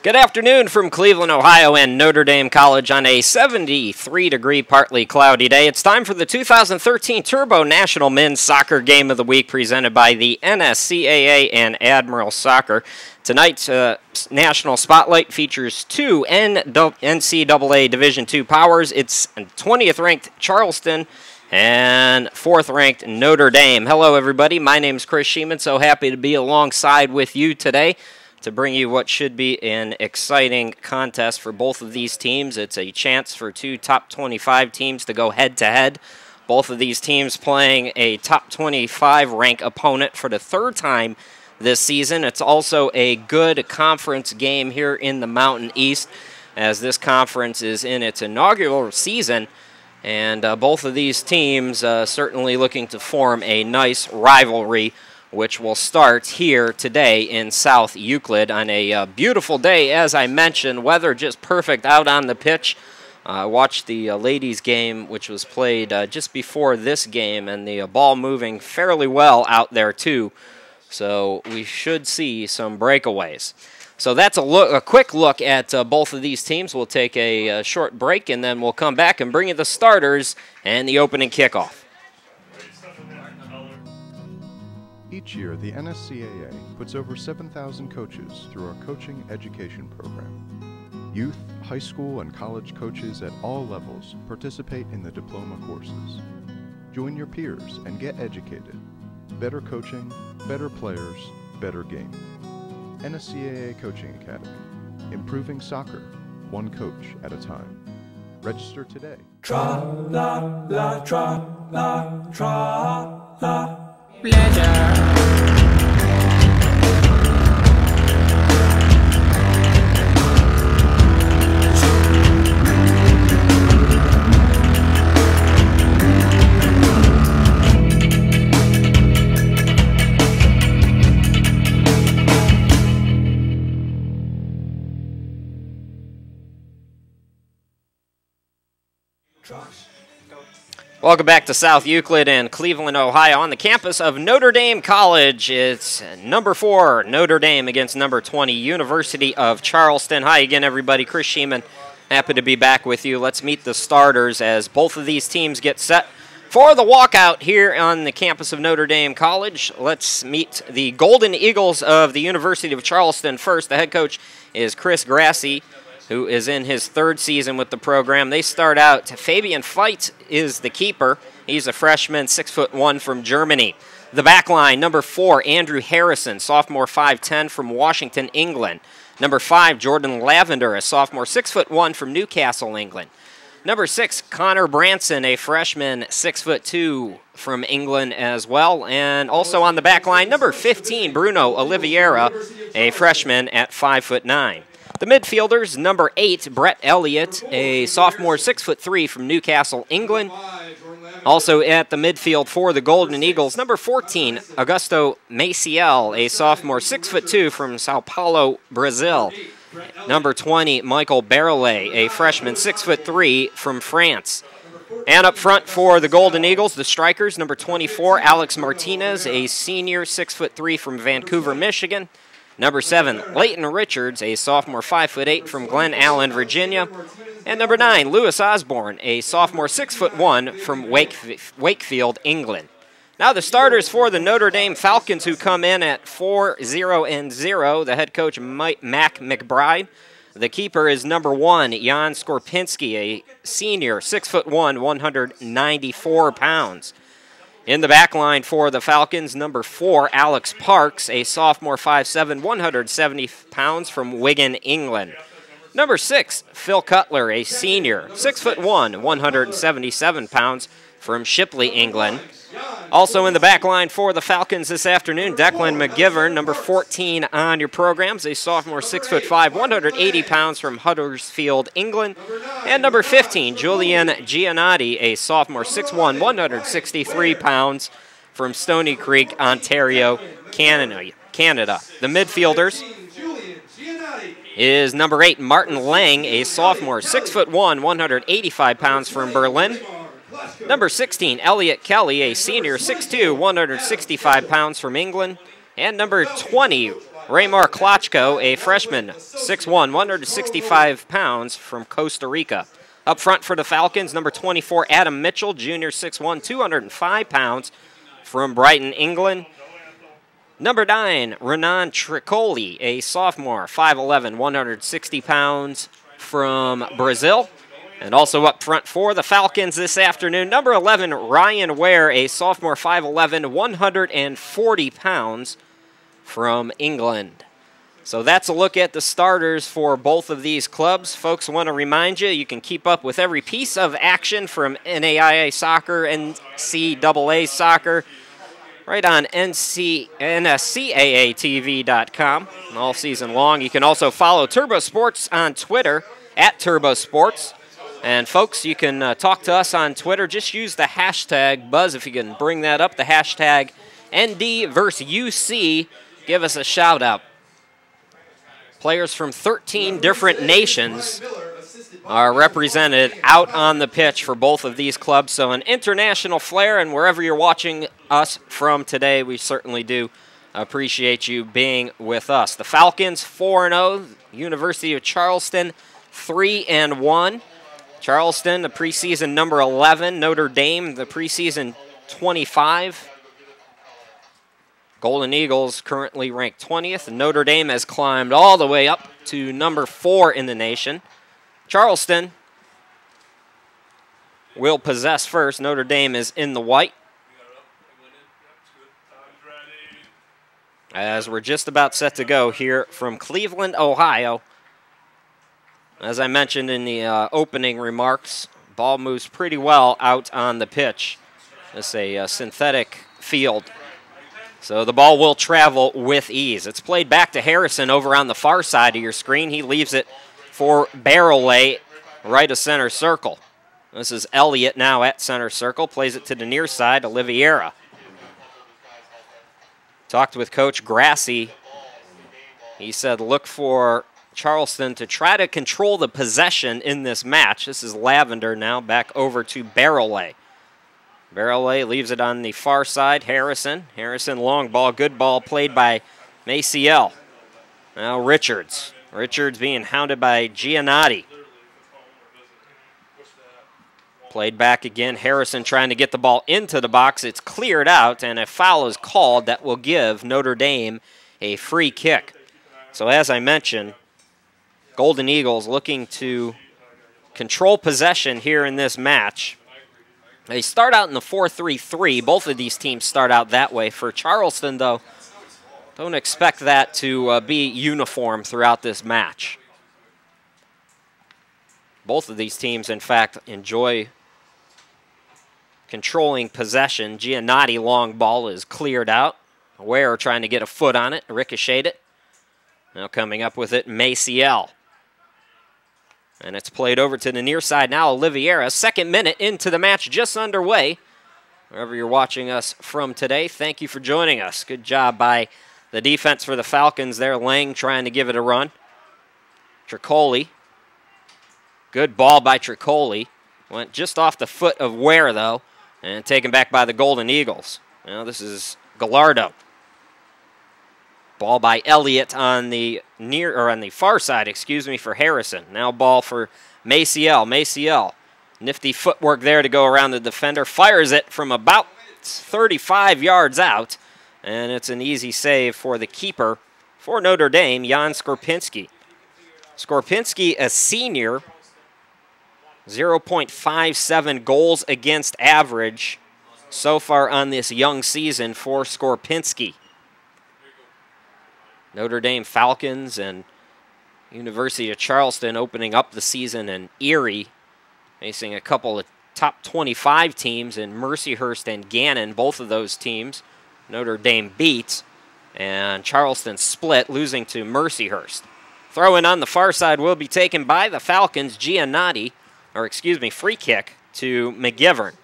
Good afternoon from Cleveland, Ohio, and Notre Dame College on a 73-degree, partly cloudy day. It's time for the 2013 Turbo National Men's Soccer Game of the Week presented by the NSCAA and Admiral Soccer. Tonight's National Spotlight features two NCAA Division II powers. It's 20th-ranked Charleston and 4th-ranked Notre Dame. Hello, everybody. My name's Chris Sheeman. So happy to be alongside with you today to bring you what should be an exciting contest for both of these teams. It's a chance for two top 25 teams to go head-to-head. Both of these teams playing a top 25 rank opponent for the third time this season. It's also a good conference game here in the Mountain East, as this conference is in its inaugural season, and both of these teams certainly looking to form a nice rivalry, which will start here today in South Euclid on a beautiful day. As I mentioned, weather just perfect out on the pitch. I watched the ladies' game, which was played just before this game, and the ball moving fairly well out there too. So we should see some breakaways. So that's a quick look at both of these teams. We'll take a short break, and then we'll come back and bring you the starters and the opening kickoff. Each year, the NSCAA puts over 7,000 coaches through our coaching education program. Youth, high school, and college coaches at all levels participate in the diploma courses. Join your peers and get educated. Better coaching, better players, better game. NSCAA Coaching Academy. Improving soccer, one coach at a time. Register today. Tra-la-la, tra-la, tra-la. Welcome back to South Euclid and Cleveland, Ohio, on the campus of Notre Dame College. It's number 4, Notre Dame, against number 20, University of Charleston. Hi again, everybody. Chris Sheeman, happy to be back with you. Let's meet the starters as both of these teams get set for the walkout here on the campus of Notre Dame College. Let's meet the Golden Eagles of the University of Charleston first. The head coach is Chris Grassi, who is in his 3rd season with the program. They start out, Fabian Veit is the keeper. He's a freshman, 6'1" from Germany. The back line, number 4, Andrew Harrison, sophomore, 5'10", from Washington, England. Number 5, Jordan Lavender, a sophomore, 6'1", from Newcastle, England. Number 6, Connor Branson, a freshman, 6'2", from England as well. And also on the back line, number 15, Bruno Oliveira, a freshman at 5'9". The midfielders, number 8, Brett Elliott, a sophomore, 6'3", from Newcastle, England. Also at the midfield for the Golden Eagles, number 14, Augusto Maciel, a sophomore, 6'2", from Sao Paulo, Brazil. Number 20, Michael Barrelet, a freshman, 6'3", from France. And up front for the Golden Eagles, the strikers, number 24, Alex Martinez, a senior, 6'3", from Vancouver, Michigan. Number 7, Leighton Richards, a sophomore, 5'8", from Glen Allen, Virginia. And number 9, Lewis Osborne, a sophomore, 6'1", from Wakefield, England. Now the starters for the Notre Dame Falcons, who come in at 4-0-0. The head coach, Mac McBride. The keeper is number 1, Jan Skorpinski, a senior, 6'1", 194 pounds. In the back line for the Falcons, number 4, Alex Parks, a sophomore, 5'7", 170 pounds, from Wigan, England. Number 6, Phil Cutler, a senior, 6'1", 177 pounds, from Shipley, England. Also in the back line for the Falcons this afternoon, Declan McGivern, number 14 on your programs, a sophomore, 6'5", 180 pounds, from Huddersfield, England. And number 15, Julian Giannotti, a sophomore, 6'1", 163 pounds, from Stony Creek, Ontario, Canada. The midfielders is number 8, Martin Lang, a sophomore, 6'1", 185 pounds, from Berlin. Number 16, Elliot Kelly, a senior, 6'2", 165 pounds, from England. And number 20, Raymar Klochko, a freshman, 6'1", 165 pounds from Costa Rica. Up front for the Falcons, number 24, Adam Mitchell, junior, 6'1", 205 pounds from Brighton, England. Number 9, Renan Tricoli, a sophomore, 5'11", 160 pounds from Brazil. And also up front for the Falcons this afternoon, number 11, Ryan Ware, a sophomore, 5'11", 140 pounds from England. So that's a look at the starters for both of these clubs. Folks, want to remind you, you can keep up with every piece of action from NAIA soccer, NCAA soccer, right on NSCAATV.com all season long. You can also follow Turbo Sports on Twitter, at Turbo Sports. And folks, you can talk to us on Twitter. Just use the hashtag Buzz, if you can bring that up, the hashtag ND versus UC. Give us a shout out. Players from 13 different nations are represented out on the pitch for both of these clubs. So an international flair, and wherever you're watching us from today, we certainly do appreciate you being with us. The Falcons 4-0, University of Charleston 3-1. Charleston, the preseason number 11. Notre Dame, the preseason 25. Golden Eagles currently ranked 20th. Notre Dame has climbed all the way up to number 4 in the nation. Charleston will possess first. Notre Dame is in the white. As we're just about set to go here from Cleveland, Ohio. As I mentioned in the opening remarks, ball moves pretty well out on the pitch. It's a synthetic field. So the ball will travel with ease. It's played back to Harrison over on the far side of your screen. He leaves it for Barrowlay right of center circle. This is Elliott now at center circle. Plays it to the near side, Oliveira. Talked with Coach Grassi. He said look for Charleston to try to control the possession in this match. This is Lavender now back over to Barrowlay. Barrowlay leaves it on the far side. Harrison, long ball, good ball played by Maciel. Now Richards. Richards being hounded by Giannotti. Played back again. Harrison trying to get the ball into the box. It's cleared out, and a foul is called that will give Notre Dame a free kick. So as I mentioned, Golden Eagles looking to control possession here in this match. They start out in the 4-3-3. Both of these teams start out that way. For Charleston, though, don't expect that to be uniform throughout this match. Both of these teams, in fact, enjoy controlling possession. Giannotti long ball is cleared out. Ware trying to get a foot on it, ricocheted it. Now coming up with it, Maciel. And it's played over to the near side now, Oliveira. 2nd minute into the match, just underway. Wherever you're watching us from today, thank you for joining us. Good job by the defense for the Falcons there. Lang trying to give it a run. Tricoli. Good ball by Tricoli. Went just off the foot of Ware, though, and taken back by the Golden Eagles. Now this is Gallardo. Ball by Elliott on the far side, for Harrison. Now ball for Maciel. Maciel, nifty footwork there to go around the defender. Fires it from about 35 yards out, and it's an easy save for the keeper for Notre Dame, Jan Skorpinski. Skorpinski, a senior, 0.57 goals against average so far on this young season for Skorpinski. Notre Dame Falcons and University of Charleston opening up the season in Erie, facing a couple of top 25 teams in Mercyhurst and Gannon. Both of those teams Notre Dame beat, and Charleston split, losing to Mercyhurst. Throw in on the far side will be taken by the Falcons. Free kick to McGivern.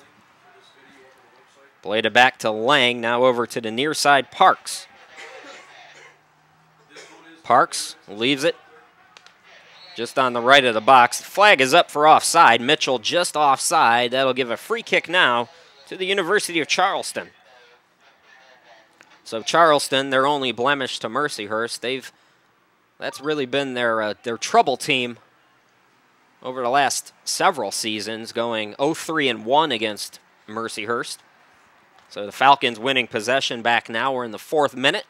Played it back to Lang, now over to the near side, Parks. Parks leaves it just on the right of the box. Flag is up for offside. Mitchell just offside. That'll give a free kick now to the University of Charleston. So Charleston, their only blemish to Mercyhurst. That's really been their trouble team over the last several seasons, going 0-3-1 against Mercyhurst. So the Falcons winning possession back now. We're in the 4th minute.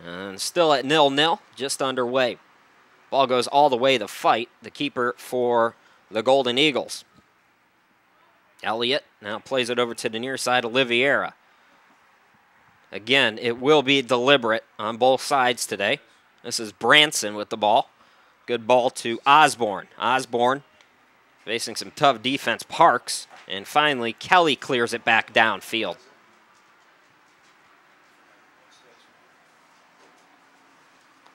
And still at 0-0, just underway. Ball goes all the way to Fight, the keeper for the Golden Eagles. Elliott now plays it over to the near side, Oliveira. Again, it will be deliberate on both sides today. This is Branson with the ball. Good ball to Osborne. Osborne facing some tough defense, Parks. And finally, Kelly clears it back downfield.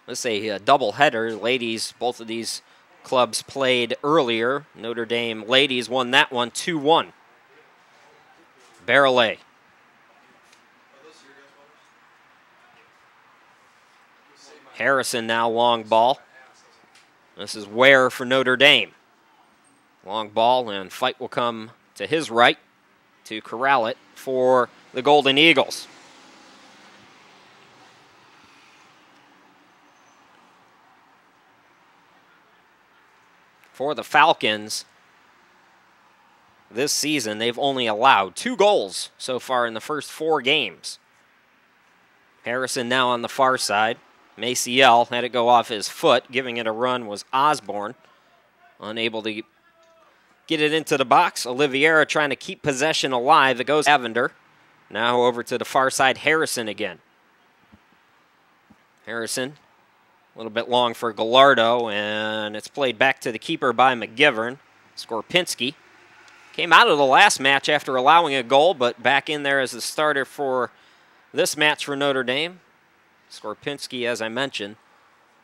This is a doubleheader. Ladies, both of these clubs played earlier. Notre Dame ladies won that one 2-1. Barrelet. Harrison now long ball. This is Ware for Notre Dame. Long ball, and Fight will come to his right to corral it for the Golden Eagles. For the Falcons, this season they've only allowed 2 goals so far in the first 4 games. Harrison now on the far side. Maciel had it go off his foot. Giving it a run was Osborne. Unable to get it into the box. Oliveira trying to keep possession alive. It goes Lavender. Now over to the far side, Harrison again. Harrison, a little bit long for Gallardo, and it's played back to the keeper by McGivern. Skorpinski came out of the last match after allowing a goal, but back in there as the starter for this match for Notre Dame. Skorpinski, as I mentioned,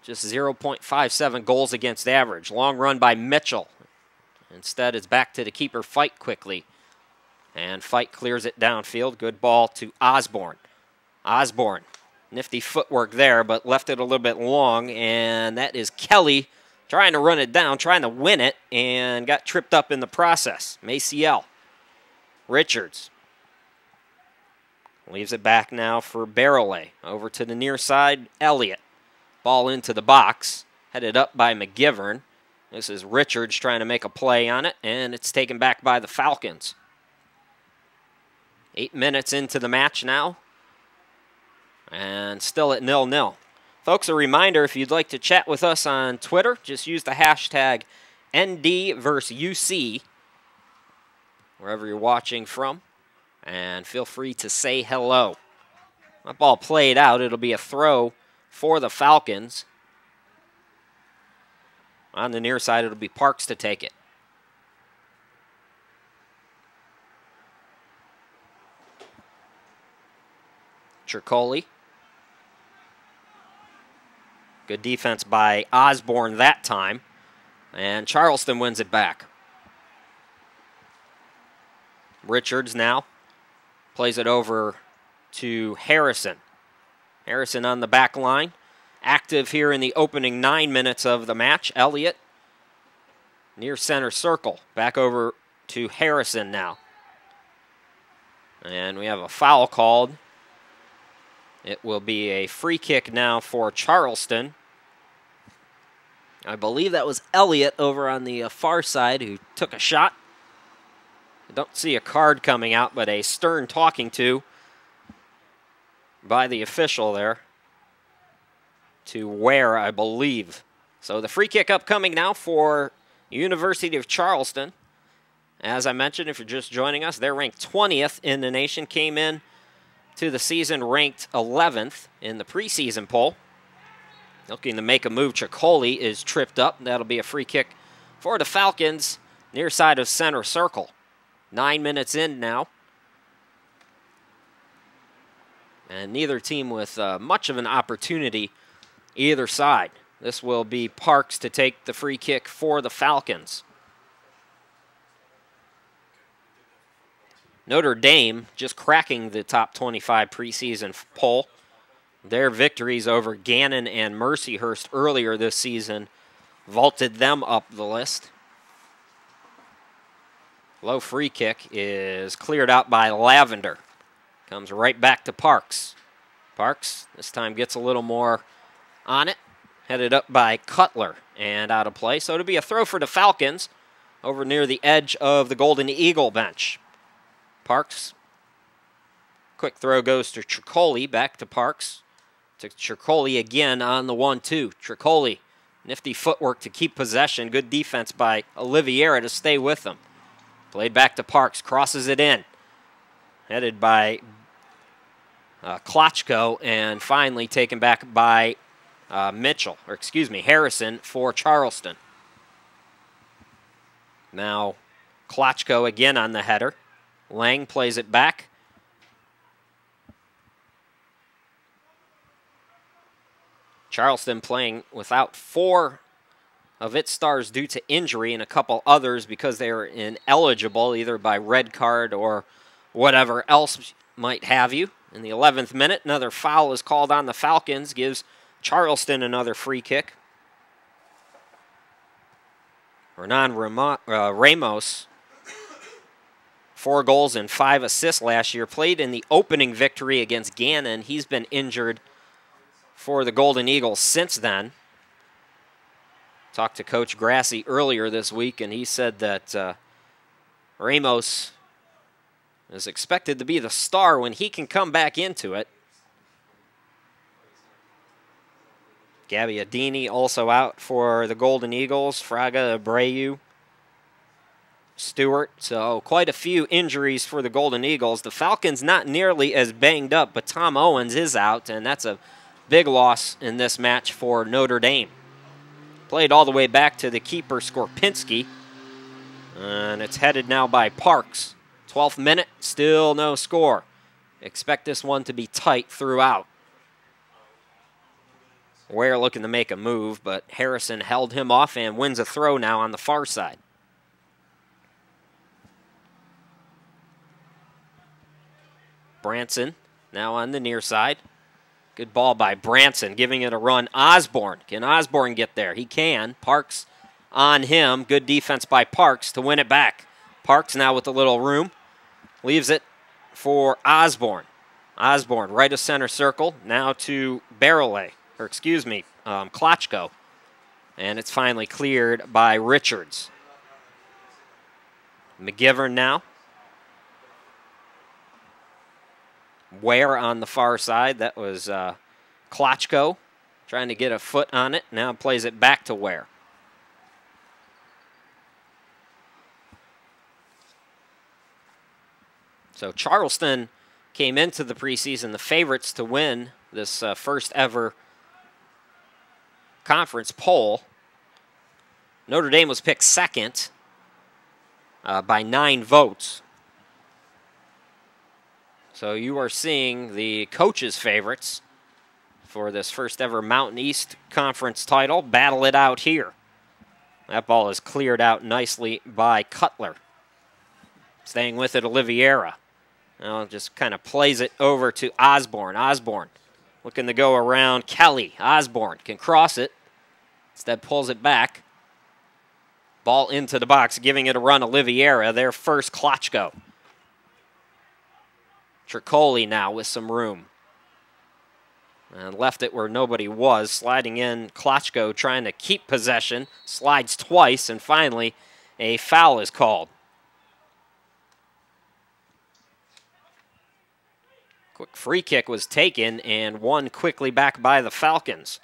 just 0.57 goals against average. Long run by Mitchell. Instead, it's back to the keeper, Fight quickly. And Fight clears it downfield. Good ball to Osborne. Osborne, nifty footwork there, but left it a little bit long. And that is Kelly trying to run it down, trying to win it, and got tripped up in the process. Maciel. Richards. Leaves it back now for Barrelet. Over to the near side, Elliott. Ball into the box. Headed up by McGivern. This is Richards trying to make a play on it, and it's taken back by the Falcons. 8 minutes into the match now. And still at 0-0. Folks, a reminder, if you'd like to chat with us on Twitter, just use the hashtag ND versus UC, wherever you're watching from. And feel free to say hello. That ball played out. It'll be a throw for the Falcons. On the near side, it'll be Parks to take it. Tricoli. Good defense by Osborne that time. And Charleston wins it back. Richards now plays it over to Harrison. Harrison on the back line. Active here in the opening 9 minutes of the match. Elliott near center circle. Back over to Harrison now. And we have a foul called. It will be a free kick now for Charleston. I believe that was Elliott over on the far side who took a shot. I don't see a card coming out, but a stern talking to by the official there to Ware, I believe. So the free kick upcoming now for University of Charleston. As I mentioned, if you're just joining us, they're ranked 20th in the nation. Came in to the season ranked 11th in the preseason poll. Looking to make a move. Tricoli is tripped up. That'll be a free kick for the Falcons near side of center circle. 9 minutes in now. And neither team with much of an opportunity either side. This will be Parks to take the free kick for the Falcons. Notre Dame just cracking the top 25 preseason poll. Their victories over Gannon and Mercyhurst earlier this season vaulted them up the list. Low free kick is cleared out by Lavender. Comes right back to Parks. Parks this time gets a little more on it. Headed up by Cutler and out of play. So it'll be a throw for the Falcons over near the edge of the Golden Eagle bench. Parks. Quick throw goes to Tricoli. Back to Parks. To Tricoli again on the 1-2. Tricoli, nifty footwork to keep possession. Good defense by Oliveira to stay with them. Played back to Parks. Crosses it in. Headed by Klotchko and finally taken back by Harrison for Charleston. Now Klotchko again on the header. Lang plays it back. Charleston playing without 4 of its stars due to injury and a couple others because they are ineligible either by red card or whatever else might have you. In the 11th minute, another foul is called on the Falcons, gives Charleston another free kick. Hernan Ramos, 4 goals and 5 assists last year, played in the opening victory against Gannon. He's been injured for the Golden Eagles since then. Talked to Coach Grassi earlier this week, and he said that Ramos is expected to be the star when he can come back into it. Gabbiadini also out for the Golden Eagles. Fraga, Abreu, Stewart. So quite a few injuries for the Golden Eagles. The Falcons not nearly as banged up, but Tom Owens is out, and that's a big loss in this match for Notre Dame. Played all the way back to the keeper, Skorpinski. And it's headed now by Parks. 12th minute, still no score. Expect this one to be tight throughout. Ware looking to make a move, but Harrison held him off and wins a throw now on the far side. Branson now on the near side. Good ball by Branson, giving it a run. Osborne. Can Osborne get there? He can. Parks on him. Good defense by Parks to win it back. Parks now with a little room. Leaves it for Osborne. Osborne, right of center circle. Now to Klotchko. And it's finally cleared by Richards. McGivern now. Ware on the far side. That was Klotchko trying to get a foot on it. Now plays it back to Ware. So Charleston came into the preseason the favorites to win this first ever conference poll. Notre Dame was picked second by 9 votes. So you are seeing the coaches' favorites for this first ever Mountain East Conference title battle it out here. That ball is cleared out nicely by Cutler. Staying with it, Oliveira. Now just kind of plays it over to Osborne. Osborne looking to go around Kelly. Osborne can cross it. Instead pulls it back. Ball into the box, giving it a run. Oliveira, their first Klotchko. Tricoli now with some room. And left it where nobody was. Sliding in, Klotchko trying to keep possession. Slides twice, and finally a foul is called. Quick free kick was taken and won quickly back by the Falcons.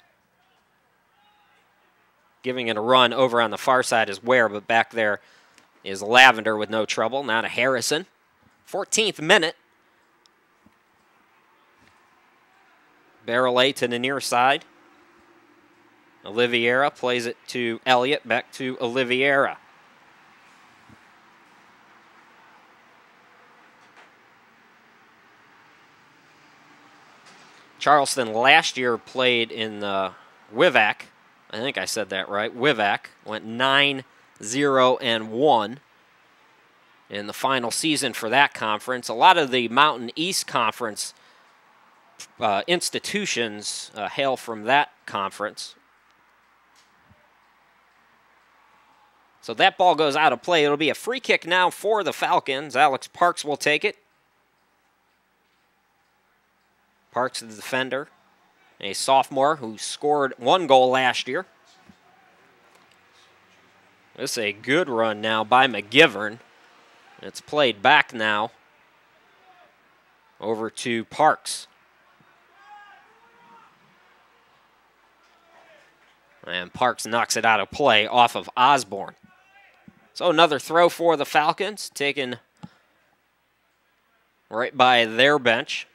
Giving it a run over on the far side is Ware, but back there is Lavender with no trouble. Now to Harrison. 14th minute. Barrelay to the near side. Oliveira plays it to Elliott. Back to Oliveira. Charleston last year played in the WIVAC. I think I said that right. WIVAC went 9-0-1 in the final season for that conference. A lot of the Mountain East Conference institutions hail from that conference. So that ball goes out of play. It'll be a free kick now for the Falcons. Alex Parks will take it. Parks, the defender, a sophomore who scored 1 goal last year. This is a good run now by McGivern. It's played back now over to Parks. And Parks knocks it out of play off of Osborne. So another throw for the Falcons, taken right by their bench.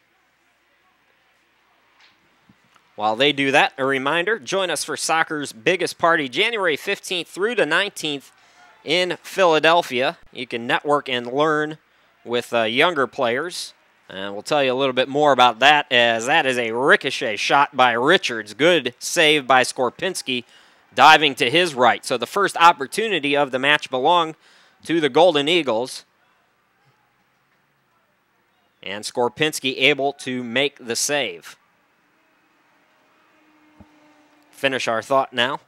While they do that, a reminder, join us for soccer's biggest party January 15th through the 19th in Philadelphia. You can network and learn with younger players. And we'll tell you a little bit more about that, as that is a ricochet shot by Richards. Good save by Skorpinski, diving to his right. So the first opportunity of the match belonged to the Golden Eagles. And Skorpinski able to make the save. Finish our thought now.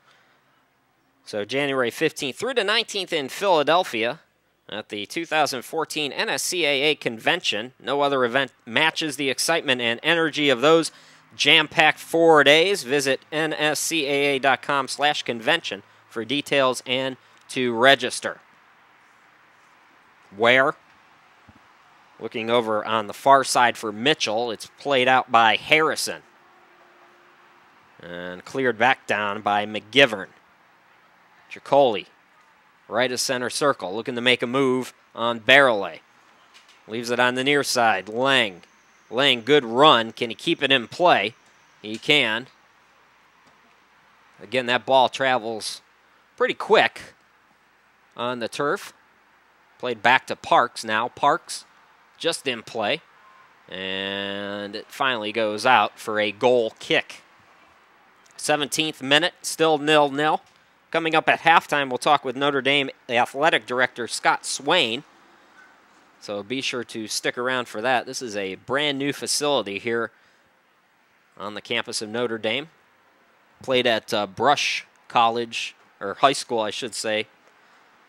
So January 15th through the 19th in Philadelphia at the 2014 NSCAA Convention. No other event matches the excitement and energy of those jam-packed 4 days. Visit nscaa.com/convention for details and to register. Ware, looking over on the far side for Mitchell. It's played out by Harrison. And cleared back down by McGivern. Chicoli, right of center circle, looking to make a move on Barrelay. Leaves it on the near side. Lang, good run. Can he keep it in play? He can. Again, that ball travels pretty quick on the turf. Played back to Parks now. Parks just in play. And it finally goes out for a goal kick. 17th minute, still 0-0. Coming up at halftime, we'll talk with Notre Dame Athletic Director Scott Swain. So be sure to stick around for that. This is a brand new facility here on the campus of Notre Dame. Played at Brush College, or high school, I should say,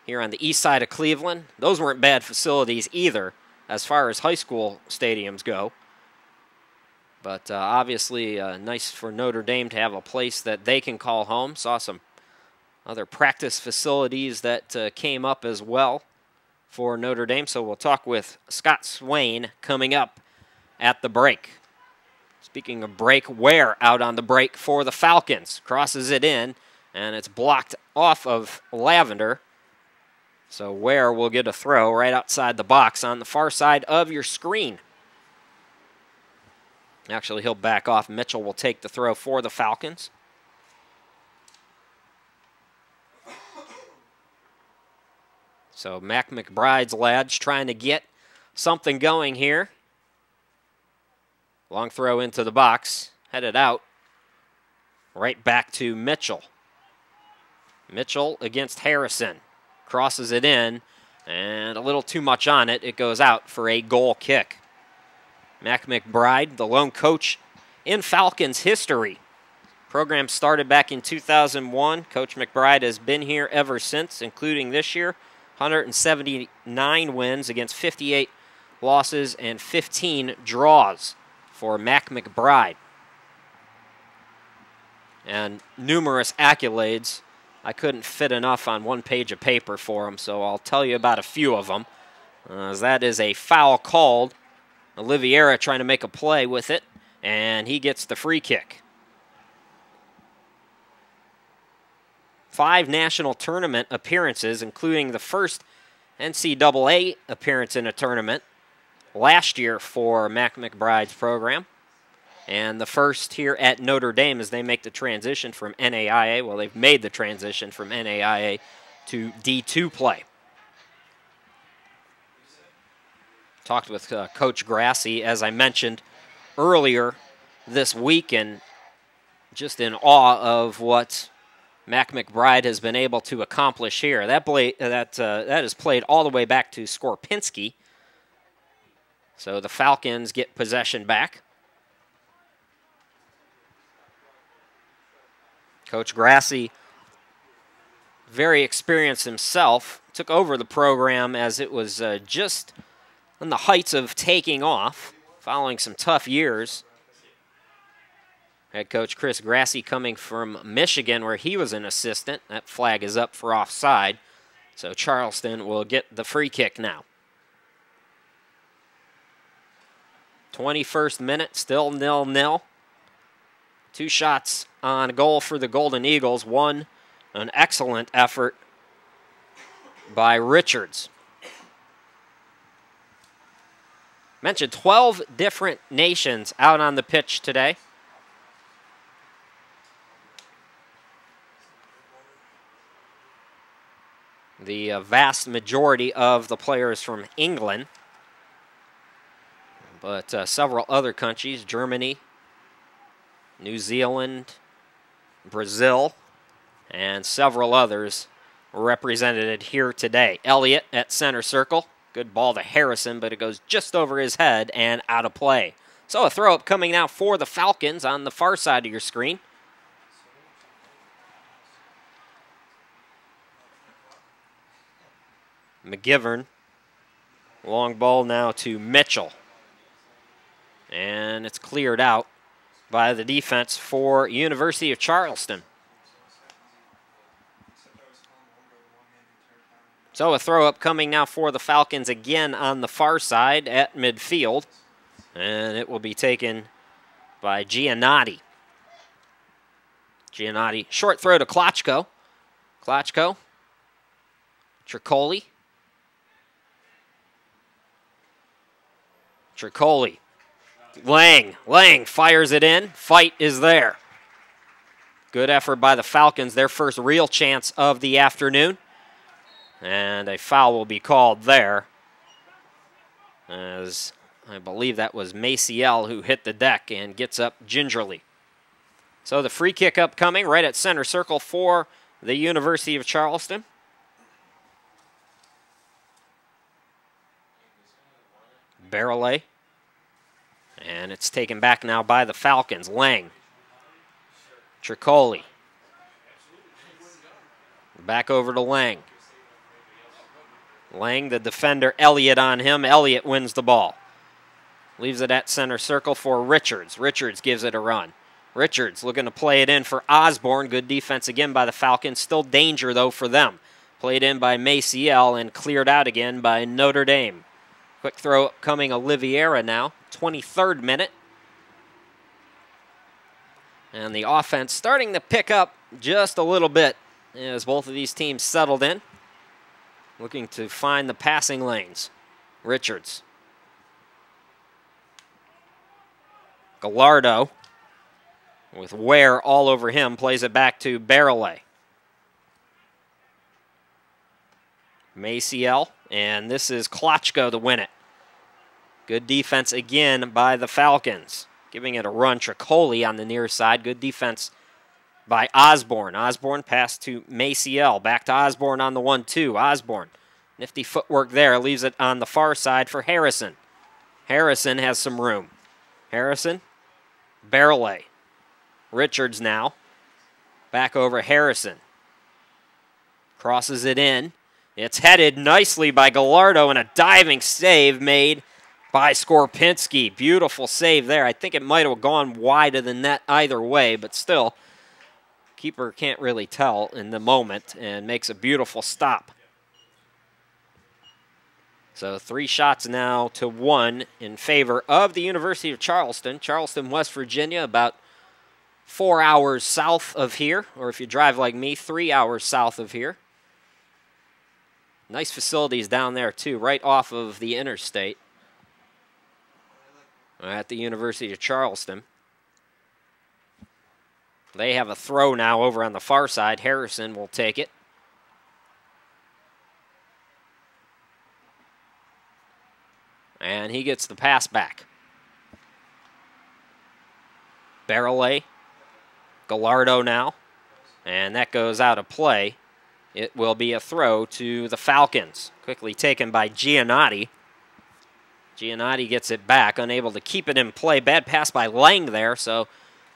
here on the east side of Cleveland. Those weren't bad facilities either as far as high school stadiums go. But obviously nice for Notre Dame to have a place that they can call home. Saw some other practice facilities that came up as well for Notre Dame. So we'll talk with Scott Swain coming up at the break. Speaking of break, Ware out on the break for the Falcons. Crosses it in, and it's blocked off of Lavender. So Ware will get a throw right outside the box on the far side of your screen. Actually, he'll back off. Mitchell will take the throw for the Falcons. So Mac McBride's lads trying to get something going here. Long throw into the box. Headed out. Right back to Mitchell. Mitchell against Harrison. Crosses it in. And a little too much on it. It goes out for a goal kick. Mac McBride, the lone coach in Falcons history. Program started back in 2001. Coach McBride has been here ever since, including this year. 179 wins against 58 losses and 15 draws for Mac McBride. And numerous accolades. I couldn't fit enough on one page of paper for him, so I'll tell you about a few of them. That is a foul called. Oliveira trying to make a play with it, and he gets the free kick. 5 national tournament appearances, including the first NCAA appearance in a tournament last year for Mac McBride's program, and the first here at Notre Dame as they make the transition from NAIA. Well, they've made the transition from NAIA to D2 play. Talked with Coach Grassi, as I mentioned earlier this week, and just in awe of what Mac McBride has been able to accomplish here. That is played all the way back to Skorpinski. So the Falcons get possession back. Coach Grassi, very experienced himself, took over the program as it was just on the heights of taking off, following some tough years Head coach Chris Grassi coming from Michigan, where he was an assistant. That flag is up for offside. So Charleston will get the free kick now. 21st minute, still 0-0. 2 shots on goal for the Golden Eagles. One, an excellent effort by Richards. Mentioned 12 different nations out on the pitch today. The vast majority of the players from England, but several other countries, Germany, New Zealand, Brazil, and several others represented here today. Elliott at center circle. Good ball to Harrison, but it goes just over his head and out of play. So a throw-up coming now for the Falcons on the far side of your screen. McGivern. Long ball now to Mitchell. And it's cleared out by the defense for University of Charleston. So a throw-up coming now for the Falcons again on the far side at midfield. And it will be taken by Giannotti. Giannotti, short throw to Klochko. Klochko. Tricoli. Tricoli. Lang fires it in. Fight is there. Good effort by the Falcons. Their first real chance of the afternoon. And a foul will be called there, as I believe that was Maciel who hit the deck and gets up gingerly. So the free kick upcoming right at center circle for the University of Charleston. Barrelay. And it's taken back now by the Falcons. Lang. Tricoli. Back over to Lang. Lang, the defender, Elliott on him. Elliott wins the ball. Leaves it at center circle for Richards. Richards gives it a run. Richards looking to play it in for Osborne. Good defense again by the Falcons. Still danger, though, for them. Played in by Maciel and cleared out again by Notre Dame. Quick throw coming Oliveira now. 23rd minute. And the offense starting to pick up just a little bit as both of these teams settled in. Looking to find the passing lanes. Richards. Gallardo, with Ware all over him, plays it back to Barrelay. Maciel, and this is Klochko to win it. Good defense again by the Falcons. Giving it a run. Tricoli on the near side. Good defense by Osborne. Osborne pass to Maciel. Back to Osborne on the 1-2. Osborne. Nifty footwork there. Leaves it on the far side for Harrison. Harrison has some room. Harrison. Barrelay. Richards now. Back over Harrison. Crosses it in. It's headed nicely by Gallardo and a diving save made by Skorpinski. Beautiful save there. I think it might have gone wide of the net either way, but still, keeper can't really tell in the moment and makes a beautiful stop. So 3 shots now to 1 in favor of the University of Charleston. Charleston, West Virginia, about 4 hours south of here, or if you drive like me, 3 hours south of here. Nice facilities down there too, right off of the interstate at the University of Charleston. They have a throw now over on the far side. Harrison will take it. And he gets the pass back. Barrelay. Gallardo now. And that goes out of play. It will be a throw to the Falcons. Quickly taken by Giannotti. Giannotti gets it back, unable to keep it in play. Bad pass by Lang there, so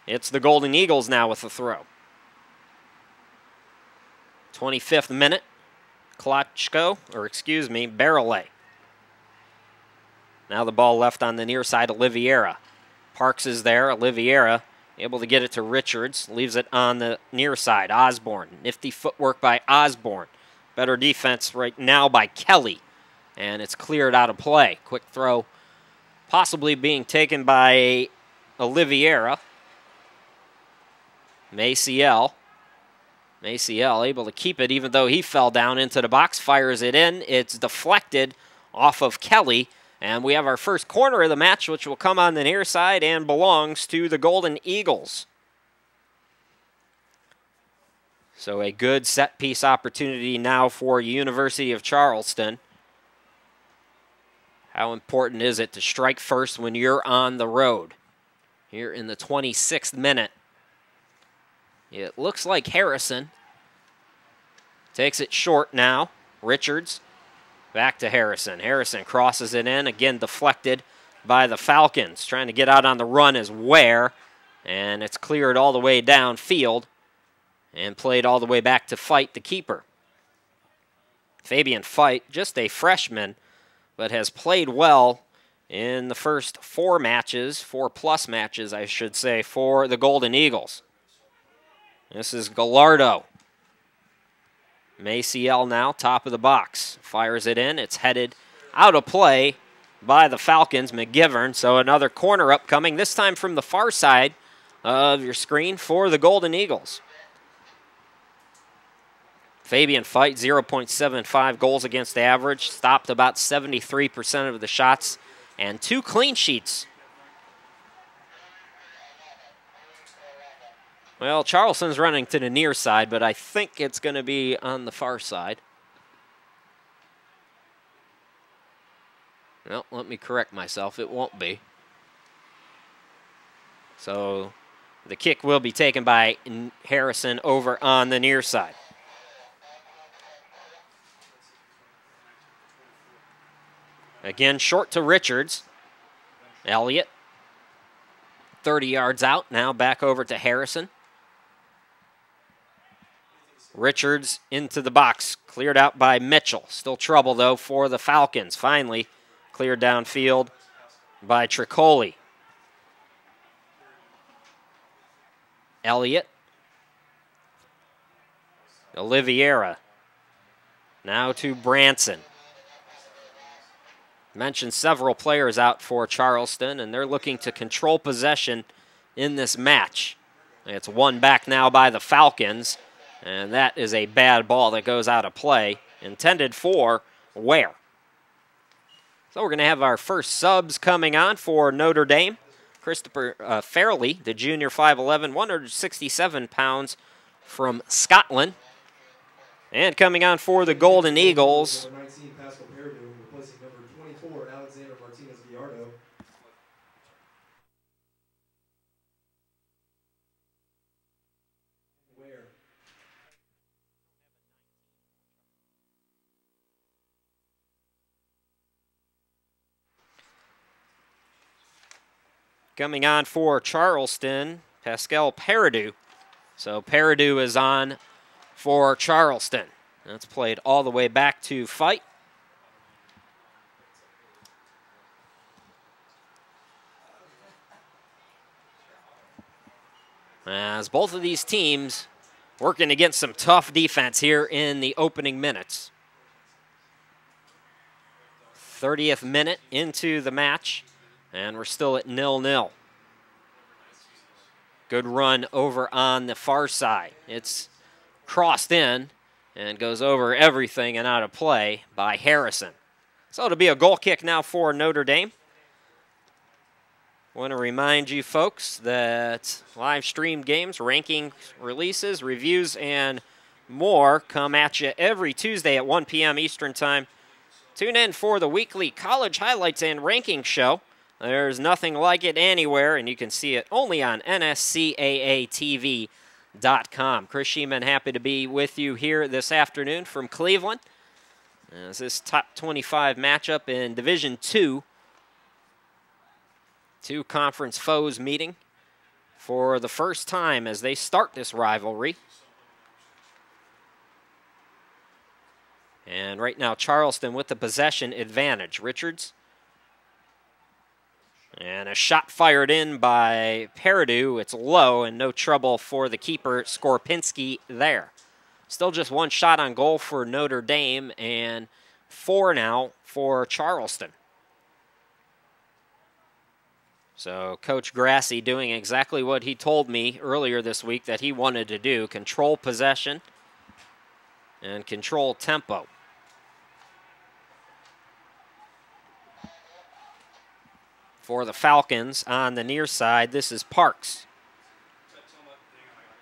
it's the Golden Eagles now with the throw. 25th minute. Barrelay. Now the ball left on the near side, Oliveira. Parks is there. Oliveira Able to get it to Richards. Leaves it on the near side. Osborne. Nifty footwork by Osborne. Better defense right now by Kelly. And it's cleared out of play. Quick throw possibly being taken by Oliveira. Maciel able to keep it even though he fell down into the box. Fires it in. It's deflected off of Kelly. And we have our first corner of the match, which will come on the near side and belongs to the Golden Eagles. So a good set-piece opportunity now for University of Charleston. How important is it to strike first when you're on the road? Here in the 26th minute. It looks like Harrison takes it short now. Richards back to Harrison. Harrison crosses it in. Again, deflected by the Falcons. Trying to get out on the run is Ware. And it's cleared all the way downfield and played all the way back to Fight, the keeper. Fabian Fight, just a freshman, but has played well in the first 4 matches, 4+ matches, I should say, for the Golden Eagles. This is Gallardo. Maciel now, top of the box. Fires it in. It's headed out of play by the Falcons. McGivern, so another corner upcoming, this time from the far side of your screen for the Golden Eagles. Fabian Fight, 0.75 goals against average. Stopped about 73% of the shots and 2 clean sheets. Well, Charleston's running to the near side, but I think it's going to be on the far side. Well, let me correct myself. It won't be. So the kick will be taken by Harrison over on the near side. Again, short to Richards. Elliott, 30 yards out, now back over to Harrison. Richards into the box, cleared out by Mitchell. Still trouble, though, for the Falcons. Finally cleared downfield by Tricoli. Elliott. Oliveira. Now to Branson. Mentioned several players out for Charleston, and they're looking to control possession in this match. It's won back now by the Falcons, and that is a bad ball that goes out of play, intended for Ware. So we're going to have our first subs coming on for Notre Dame. Christopher Fairley, the junior, 5'11", 167 pounds from Scotland. And coming on for the Golden Eagles, coming on for Charleston, Pascal Paradou. So Paradou is on for Charleston. That's played all the way back to Fight. As both of these teams working against some tough defense here in the opening minutes. 30th minute into the match, and we're still at 0-0. Good run over on the far side. It's crossed in and goes over everything and out of play by Harrison. So it'll be a goal kick now for Notre Dame. I want to remind you folks that live stream games, rankings, releases, reviews, and more come at you every Tuesday at 1 p.m. Eastern Time. Tune in for the weekly College Highlights and Ranking Show. There's nothing like it anywhere, and you can see it only on nscaatv.com. Chris Sheeman, happy to be with you here this afternoon from Cleveland. As this top 25 matchup in Division II. Two conference foes meeting for the first time as they start this rivalry. And right now, Charleston with the possession advantage. Richards. And a shot fired in by Peridou. It's low and no trouble for the keeper, Skorpinski, there. Still just one shot on goal for Notre Dame and 4 now for Charleston. So Coach Grassi doing exactly what he told me earlier this week that he wanted to do, control possession and control tempo. For the Falcons on the near side, this is Parks.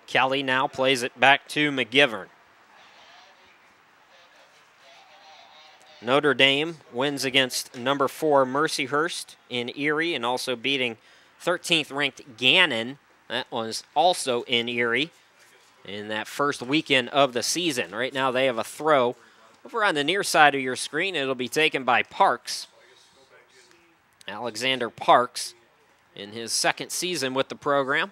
Kelly now plays it back to McGivern. Notre Dame wins against number 4 Mercyhurst in Erie and also beating 13th ranked Gannon. That was also in Erie in that first weekend of the season. Right now they have a throw over on the near side of your screen. It'll be taken by Parks. Alexander Parks in his second season with the program.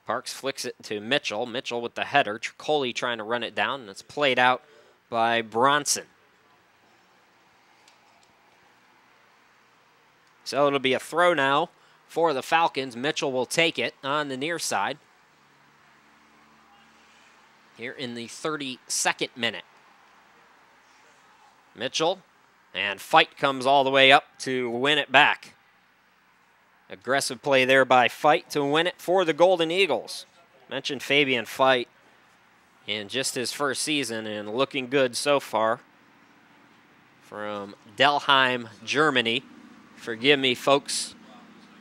Parks flicks it to Mitchell. Mitchell with the header. Tricoli trying to run it down, and it's played out by Bronson. So it'll be a throw now for the Falcons. Mitchell will take it on the near side here in the 32nd minute. Mitchell, and Fight comes all the way up to win it back. Aggressive play there by Fight to win it for the Golden Eagles. Mentioned Fabian Fight in just his first season and looking good so far. From Delheim, Germany. Forgive me, folks,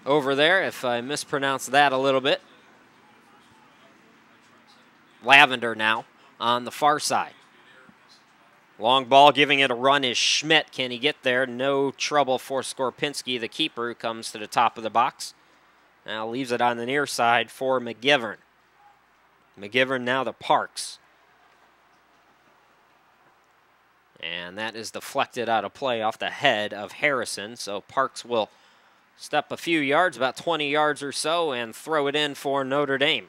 over there if I mispronounce that a little bit. Lavender now on the far side. Long ball, giving it a run is Schmidt. Can he get there? No trouble for Skorpinski, the keeper, who comes to the top of the box. Now leaves it on the near side for McGivern. McGivern now to Parks. And that is deflected out of play off the head of Harrison. So Parks will step a few yards, about 20 yards or so, and throw it in for Notre Dame.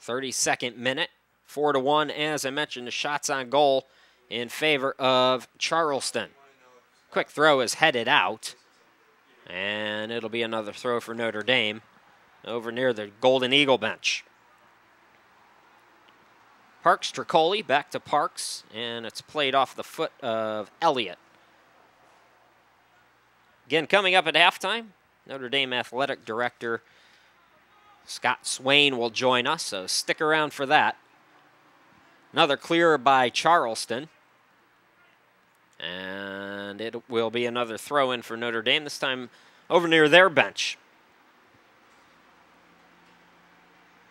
32nd minute, 4-1, as I mentioned, the shots on goal in favor of Charleston. Quick throw is headed out, and it'll be another throw for Notre Dame over near the Golden Eagle bench. Parks, Tricoli, back to Parks, and it's played off the foot of Elliott. Again, coming up at halftime, Notre Dame Athletic Director Scott Swain will join us, so stick around for that. Another clear by Charleston. And it will be another throw-in for Notre Dame, this time over near their bench.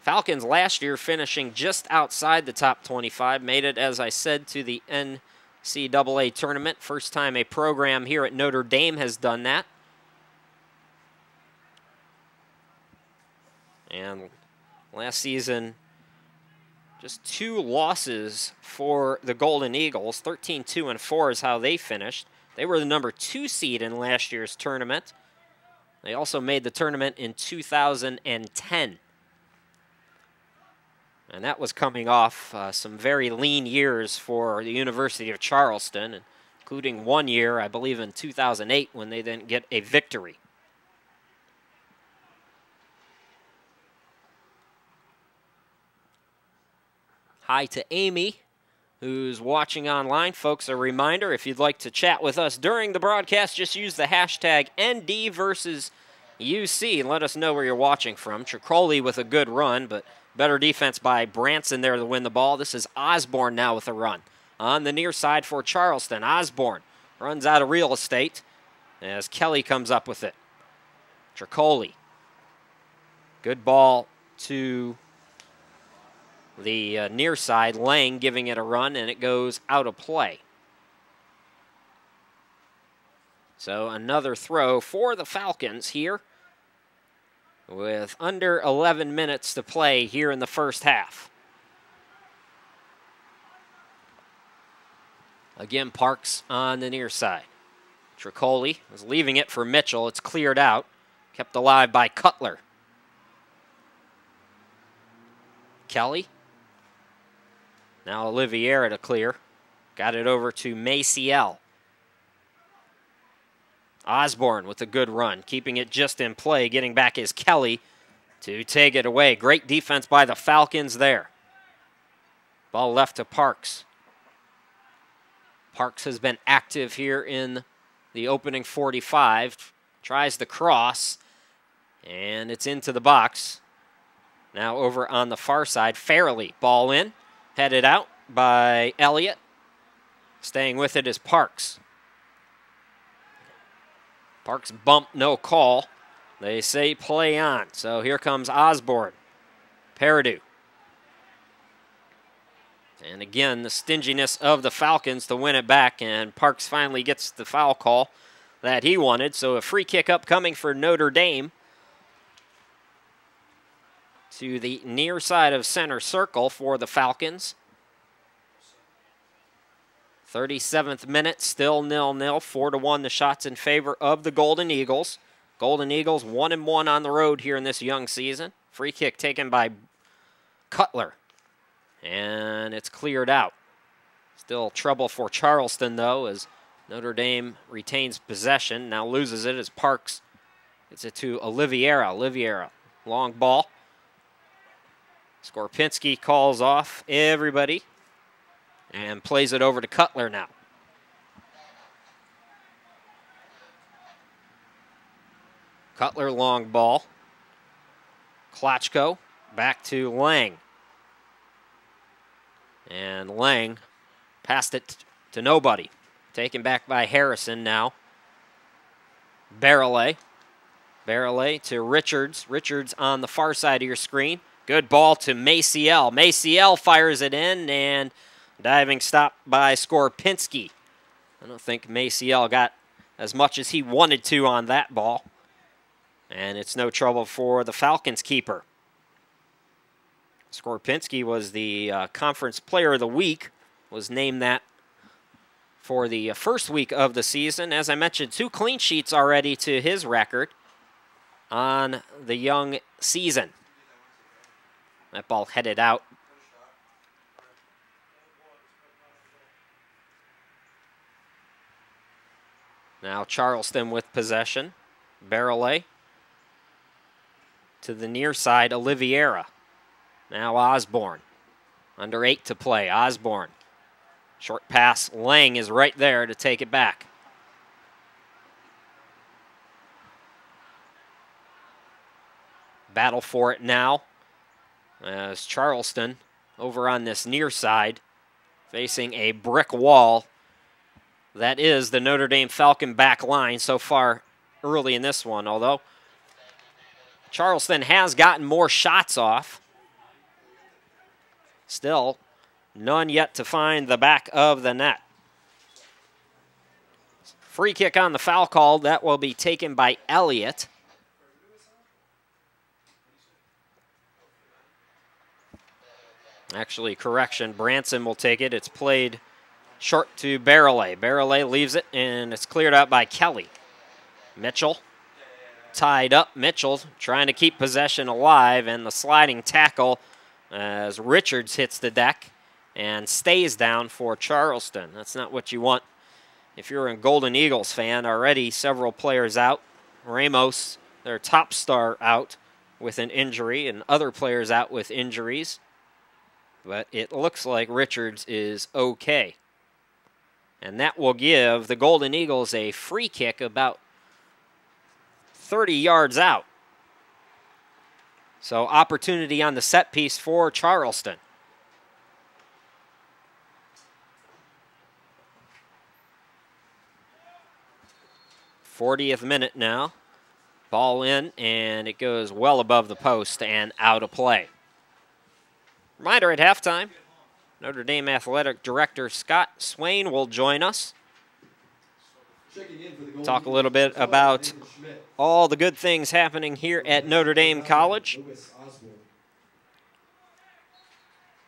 Falcons last year finishing just outside the top 25. Made it, as I said, to the NCAA tournament. First time a program here at Notre Dame has done that. And last season, just 2 losses for the Golden Eagles. 13-2-4 is how they finished. They were the number 2 seed in last year's tournament. They also made the tournament in 2010. And that was coming off some very lean years for the University of Charleston, including one year, I believe, in 2008 when they didn't get a victory. Hi to Amy, who's watching online. Folks, a reminder, if you'd like to chat with us during the broadcast, just use the hashtag ND versus UC and let us know where you're watching from. Tricoli with a good run, but better defense by Branson there to win the ball. This is Osborne now with a run. On the near side for Charleston, Osborne runs out of real estate as Kelly comes up with it. Tricoli. Good ball to the near side. Lang giving it a run, and it goes out of play. So another throw for the Falcons here with under 11 minutes to play here in the first half. Again, Parks on the near side. Tricoli is leaving it for Mitchell. It's cleared out. Kept alive by Cutler. Kelly. Now Oliviera to clear. Got it over to Maciel. Osborne with a good run, keeping it just in play. Getting back is Kelly to take it away. Great defense by the Falcons there. Ball left to Parks. Parks has been active here in the opening 45. Tries the cross, and it's into the box. Now over on the far side, Fairley. Ball in, headed out by Elliott. Staying with it is Parks. Parks bump, no call. They say play on. So here comes Osborne. Peridou. And again, the stinginess of the Falcons to win it back, and Parks finally gets the foul call that he wanted. So a free kick upcoming for Notre Dame to the near side of center circle for the Falcons. 37th minute, still 0-0, 4-1 the shots in favor of the Golden Eagles. Golden Eagles 1-1 on the road here in this young season. Free kick taken by Cutler, and it's cleared out. Still trouble for Charleston, though, as Notre Dame retains possession. Now loses it as Parks gets it to Oliviera. Oliviera, long ball. Skorpinski calls off everybody and plays it over to Cutler now. Cutler, long ball. Klotchko back to Lang. And Lang passed it to nobody. Taken back by Harrison now. Barrelay. Barrelay to Richards. Richards on the far side of your screen. Good ball to Maciel. Maciel fires it in, and diving stop by Skorpinski. I don't think Maciel got as much as he wanted to on that ball. And it's no trouble for the Falcons keeper. Skorpinski was the Conference Player of the Week, was named that for the first week of the season. As I mentioned, 2 clean sheets already to his record on the young season. That ball headed out. Now Charleston with possession. Barrelay to the near side, Oliviera. Now Osborne. Under 8 to play. Osborne. Short pass. Lang is right there to take it back. Battle for it now as Charleston over on this near side facing a brick wall. That is the Notre Dame Falcon back line so far early in this one, although Charleston has gotten more shots off. Still, none yet to find the back of the net. Free kick on the foul call. That will be taken by Elliott. Actually, correction, Branson will take it. It's played short to Barrelay. Barrelay leaves it, and it's cleared out by Kelly. Mitchell tied up. Mitchell trying to keep possession alive, and the sliding tackle as Richards hits the deck and stays down for Charleston. That's not what you want if you're a Golden Eagles fan. Already several players out. Ramos, their top star, out with an injury, and other players out with injuries. But it looks like Richards is okay. And that will give the Golden Eagles a free kick about 30 yards out. So opportunity on the set piece for Charleston. '40th minute now. Ball in, and it goes well above the post and out of play. Reminder at halftime, Notre Dame Athletic Director Scott Swain will join us. Talk a little bit about all the good things happening here at Notre Dame College.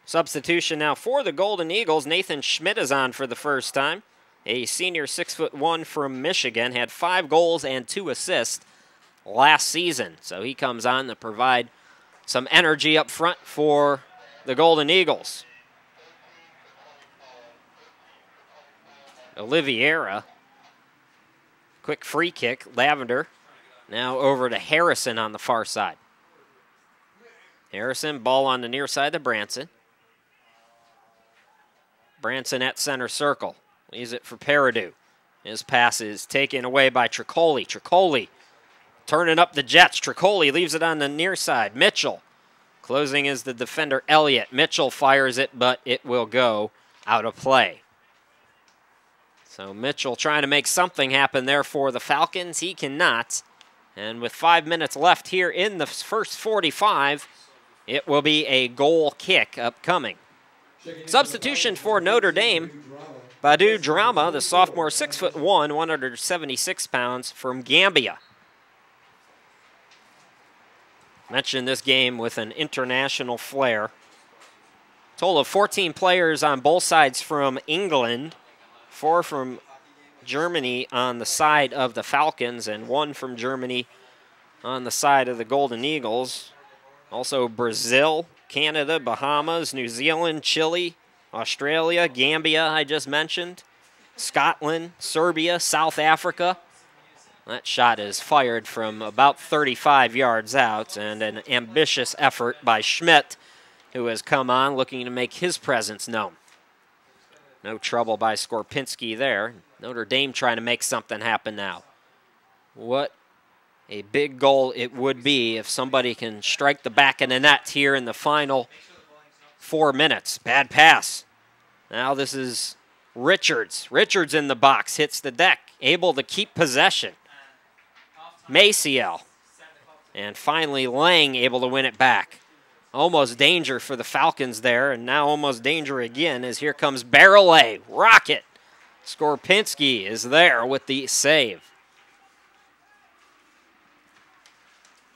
Substitution now for the Golden Eagles. Nathan Schmidt is on for the first time. A senior 6'1" from Michigan, had 5 goals and 2 assists last season. So he comes on to provide some energy up front for the Golden Eagles. Oliveira. Quick free kick, Lavender. Now over to Harrison on the far side. Harrison, ball on the near side to Branson. Branson at center circle. Leaves it for Peridou. His pass is taken away by Tricoli. Tricoli turning up the Jets. Tricoli leaves it on the near side. Mitchell. Closing is the defender Elliott. Mitchell fires it, but it will go out of play. So Mitchell trying to make something happen there for the Falcons. He cannot. And with 5 minutes left here in the first 45, it will be a goal kick upcoming. Substitution for Notre Dame. Badu Drama, the sophomore, 6'1", 176 pounds, from Gambia. Mentioned this game with an international flair. Total of 14 players on both sides from England, 4 from Germany on the side of the Falcons, and 1 from Germany on the side of the Golden Eagles. Also Brazil, Canada, Bahamas, New Zealand, Chile, Australia, Gambia, I just mentioned, Scotland, Serbia, South Africa. That shot is fired from about 35 yards out, and an ambitious effort by Schmidt, who has come on looking to make his presence known. No trouble by Skorpinski there. Notre Dame trying to make something happen now. What a big goal it would be if somebody can strike the back of the net here in the final 4 minutes. Bad pass. Now this is Richards. Richards in the box, hits the deck, able to keep possession. Maciel. And finally Lang able to win it back. Almost danger for the Falcons there, and now almost danger again as here comes Barrelay. Rocket. Skorpinski is there with the save.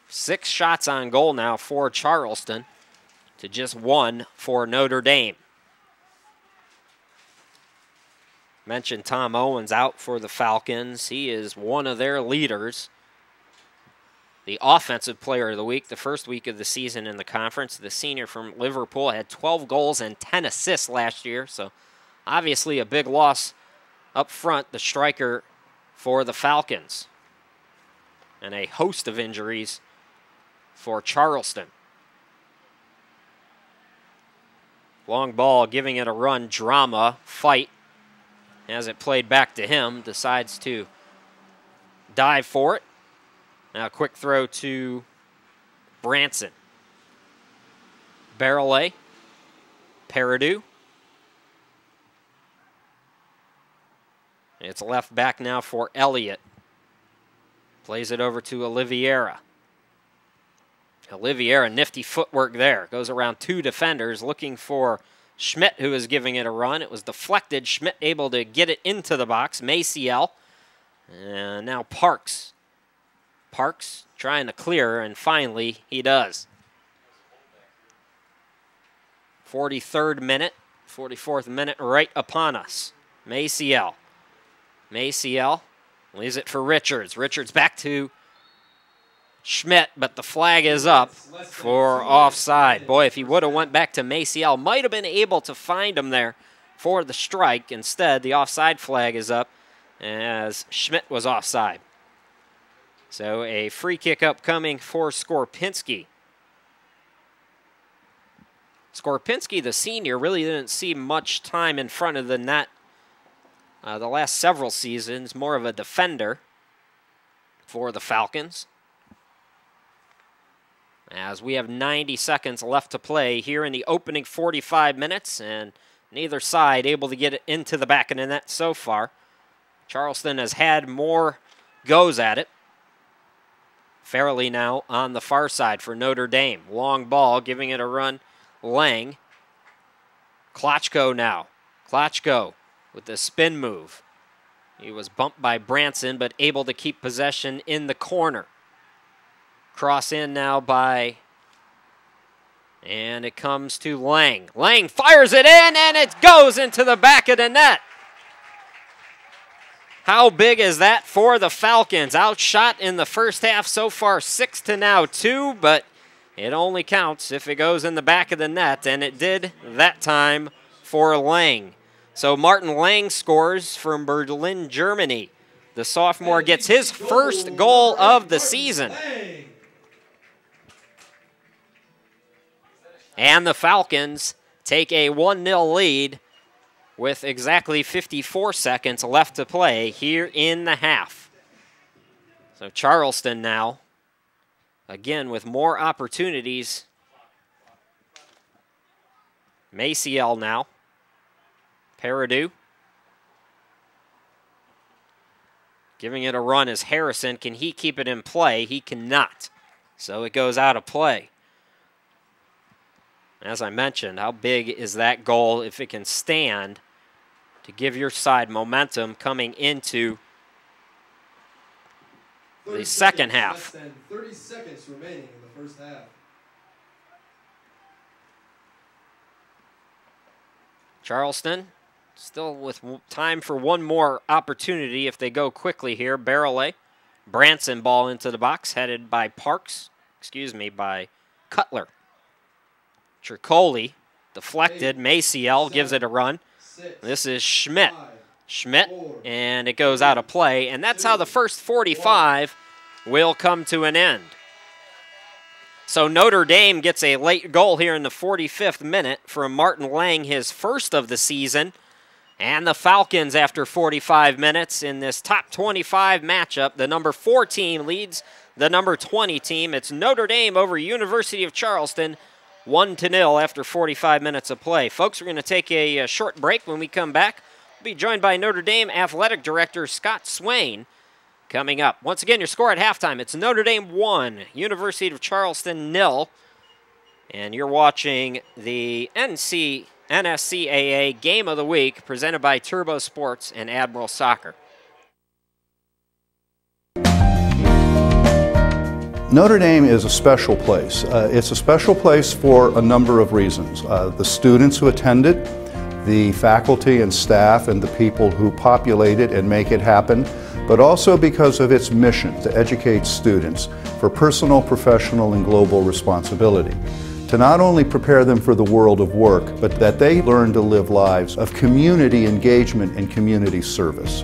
6 shots on goal now for Charleston to just 1 for Notre Dame. Mentioned Tom Owens out for the Falcons. He is one of their leaders. The offensive player of the week, the first week of the season in the conference. The senior from Liverpool had 12 goals and 10 assists last year, so obviously a big loss up front, the striker for the Falcons. And a host of injuries for Charleston. Long ball, giving it a run, Drama, fight. As it played back to him, decides to dive for it. Now a quick throw to Branson. Barrelay, Peridou. It's left back now for Elliott. Plays it over to Oliveira. Oliveira, nifty footwork there. Goes around 2 defenders looking for Schmidt, who is giving it a run. It was deflected. Schmidt able to get it into the box. Maciel. And now Parks. Parks trying to clear, and finally he does. 43rd minute, 44th minute right upon us. Maciel. Maciel leaves it for Richards. Richards back to Schmidt, but the flag is up for offside. Boy, if he would have went back to Maciel, might have been able to find him there for the strike. Instead, the offside flag is up as Schmidt was offside. So a free kick upcoming for Skorpinski. Skorpinski, the senior, really didn't see much time in front of the net the last several seasons. More of a defender for the Falcons. As we have 90 seconds left to play here in the opening 45 minutes, and neither side able to get it into the back of the net so far. Charleston has had more goes at it. Farrelly now on the far side for Notre Dame. Long ball, giving it a run. Lang. Klotchko now. Klotchko with the spin move. He was bumped by Branson, but able to keep possession in the corner. Cross in now by, and it comes to Lang. Lang fires it in, and it goes into the back of the net. How big is that for the Falcons? Outshot in the first half so far, 6 to now 2, but It only counts if it goes in the back of the net, and it did that time for Lang. So Martin Lang scores from Berlin, Germany. The sophomore gets his first goal of the season. And the Falcons take a 1-0 lead with exactly 54 seconds left to play here in the half. So Charleston now, again with more opportunities. Maciel now. Peridou. Giving it a run is Harrison. Can he keep it in play? He cannot. So it goes out of play. As I mentioned, how big is that goal if it can stand to give your side momentum coming into the second half? Less than 30 seconds remaining in the first half. Charleston still with time for one more opportunity if they go quickly here. Barrelay. Branson ball into the box, headed by by Cutler. Tricoli deflected. Maciel gives it a run. This is Schmidt. And it goes out of play. And that's how the first 45 will come to an end. So Notre Dame gets a late goal here in the 45th minute from Martin Lang, his first of the season. And the Falcons, after 45 minutes in this top 25 matchup, the number 4 team leads the number 20 team. It's Notre Dame over University of Charleston, 1-0 after 45 minutes of play. Folks, we're going to take a short break. When we come back, we'll be joined by Notre Dame Athletic Director Scott Swain coming up. Once again, your score at halftime, it's Notre Dame 1, University of Charleston 0. And you're watching the NSCAA Game of the Week presented by Turbo Sports and Admiral Soccer. Notre Dame is a special place. It's a special place for a number of reasons. The students who attend it, the faculty and staff and the people who populate it and make it happen, but also because of its mission to educate students for personal, professional, and global responsibility. To not only prepare them for the world of work, but that they learn to live lives of community engagement and community service.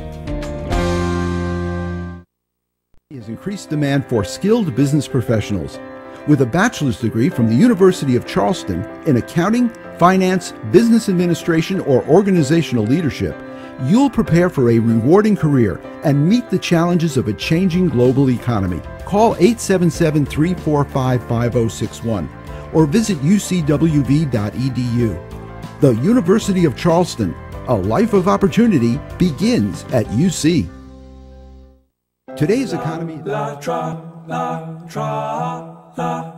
Has increased demand for skilled business professionals. With a bachelor's degree from the University of Charleston in accounting, finance, business administration, or organizational leadership, you'll prepare for a rewarding career and meet the challenges of a changing global economy. Call 877-345-5061 or visit ucwv.edu. The University of Charleston, a life of opportunity, begins at UC. Today's economy. La tra, la tra, la.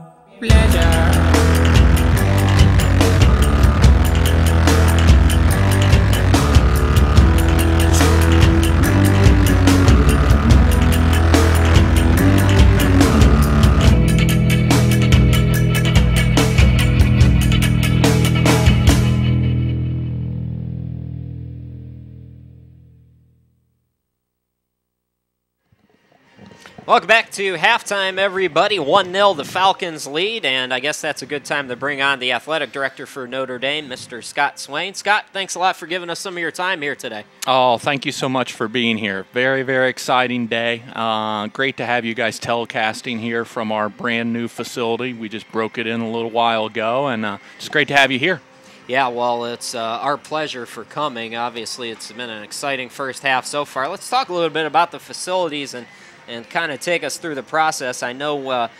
Welcome back to halftime, everybody. 1-0, the Falcons lead, and I guess that's a good time to bring on the athletic director for Notre Dame, Mr. Scott Swain. Scott, thanks a lot for giving us some of your time here today. Oh, thank you so much for being here. Very, very exciting day. Great to have you guys telecasting here from our brand new facility. We just broke it in a little while ago, and it's great to have you here. Yeah, well, it's our pleasure for coming. Obviously, it's been an exciting first half so far. Let's talk a little bit about the facilities and kind of take us through the process. I know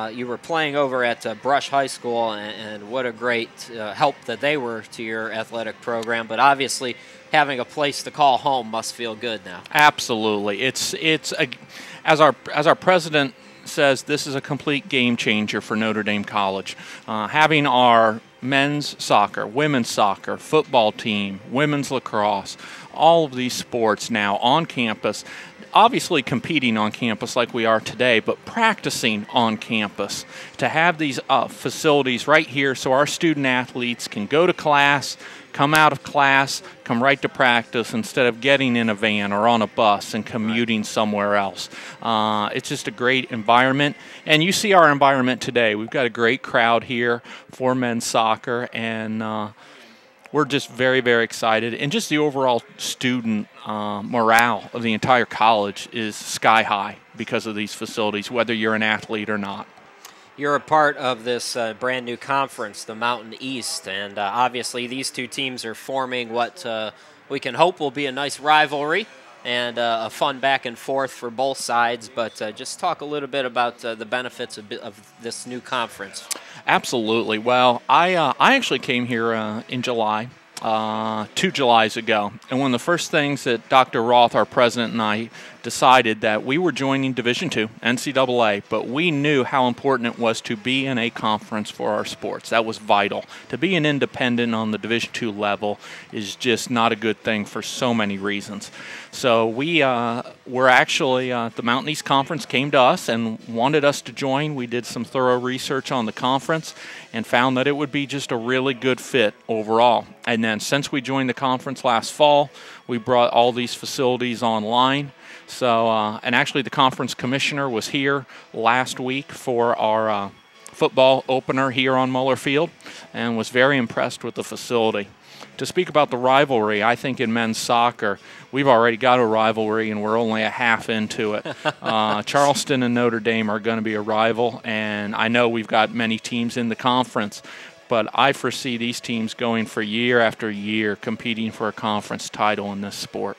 you were playing over at Brush High School, and what a great help that they were to your athletic program. But obviously, having a place to call home must feel good now. Absolutely, as our president says, this is a complete game changer for Notre Dame College. Having our men's soccer, women's soccer, football team, women's lacrosse, all of these sports now on campus. Obviously competing on campus like we are today, but practicing on campus. To have these facilities right here so our student athletes can go to class, Come out of class, come right to practice instead of getting in a van or on a bus and commuting somewhere else. It's just a great environment. And you see our environment today. We've got a great crowd here for men's soccer, and we're just very, very excited. And just the overall student morale of the entire college is sky high because of these facilities, whether you're an athlete or not. You're a part of this brand new conference, the Mountain East, and obviously these two teams are forming what we can hope will be a nice rivalry and a fun back and forth for both sides. But just talk a little bit about the benefits of this new conference. Absolutely. Well, I actually came here in July, 2 Julys ago, and one of the first things that Dr. Roth, our president, and I decided that we were joining Division II, NCAA, but we knew how important it was to be in a conference for our sports. That was vital. To be an independent on the Division II level is just not a good thing for so many reasons. So we were actually, the Mountain East Conference came to us and wanted us to join. We did some thorough research on the conference and found that it would be just a really good fit overall. And then since we joined the conference last fall, we brought all these facilities online. So, and actually the conference commissioner was here last week for our football opener here on Muller Field and was very impressed with the facility. To speak about the rivalry, I think in men's soccer, we've already got a rivalry and we're only a half into it. Charleston and Notre Dame are going to be a rival, and I know we've got many teams in the conference, but I foresee these teams going for year after year competing for a conference title in this sport.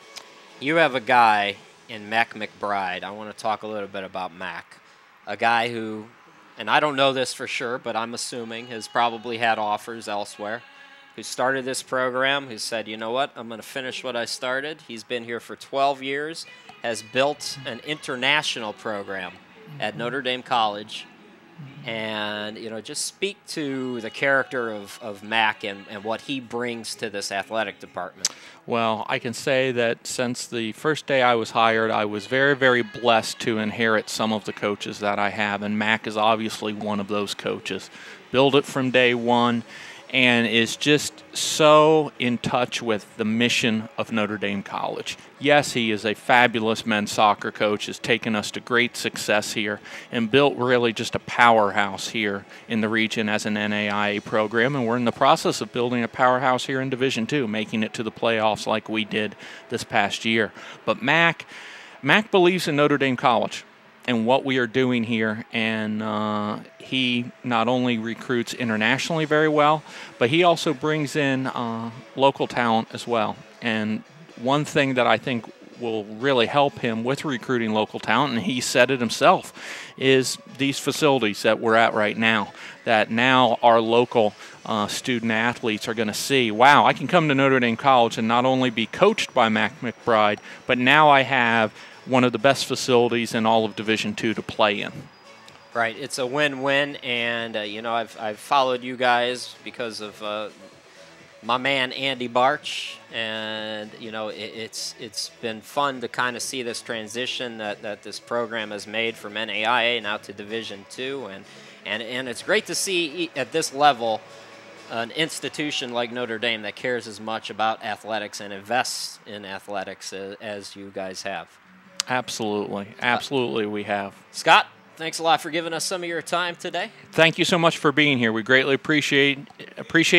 You have a guy in Mac McBride. I want to talk a little bit about Mac, a guy who, and I don't know this for sure, but I'm assuming has probably had offers elsewhere, who started this program, who said, you know what, I'm going to finish what I started. He's been here for 12 years, has built an international program at Notre Dame College, and, you know, just speak to the character of Mac and what he brings to this athletic department. Well, I can say that since the first day I was hired, I was very, very blessed to inherit some of the coaches that I have, and Mac is obviously one of those coaches. Build it from day one, and is just so in touch with the mission of Notre Dame College. Yes, he is a fabulous men's soccer coach, has taken us to great success here, and built really just a powerhouse here in the region as an NAIA program, and we're in the process of building a powerhouse here in Division II, making it to the playoffs like we did this past year. But Mac believes in Notre Dame College and what we are doing here, and he not only recruits internationally very well, but he also brings in local talent as well. And one thing that I think will really help him with recruiting local talent, and he said it himself, is these facilities that we're at right now, that now our local student athletes are going to see, wow, I can come to Notre Dame College and not only be coached by Mac McBride, but now I have one of the best facilities in all of Division II to play in. Right, it's a win-win, and you know, I've followed you guys because of my man Andy Barch, and you know, it's been fun to kind of see this transition that this program has made from NAIA now to Division II, and it's great to see at this level an institution like Notre Dame that cares as much about athletics and invests in athletics as you guys have. Absolutely. Absolutely we have. Scott, thanks a lot for giving us some of your time today. Thank you so much for being here. We greatly appreciate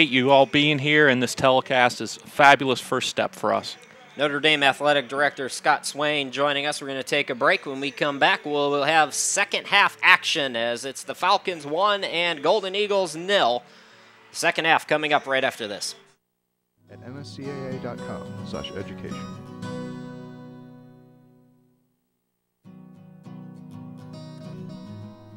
you all being here, and this telecast is a fabulous first step for us. Notre Dame Athletic Director Scott Swain joining us. We're going to take a break. When we come back, we'll have second half action as it's the Falcons 1 and Golden Eagles 0. Second half coming up right after this. At nscaa.com/education.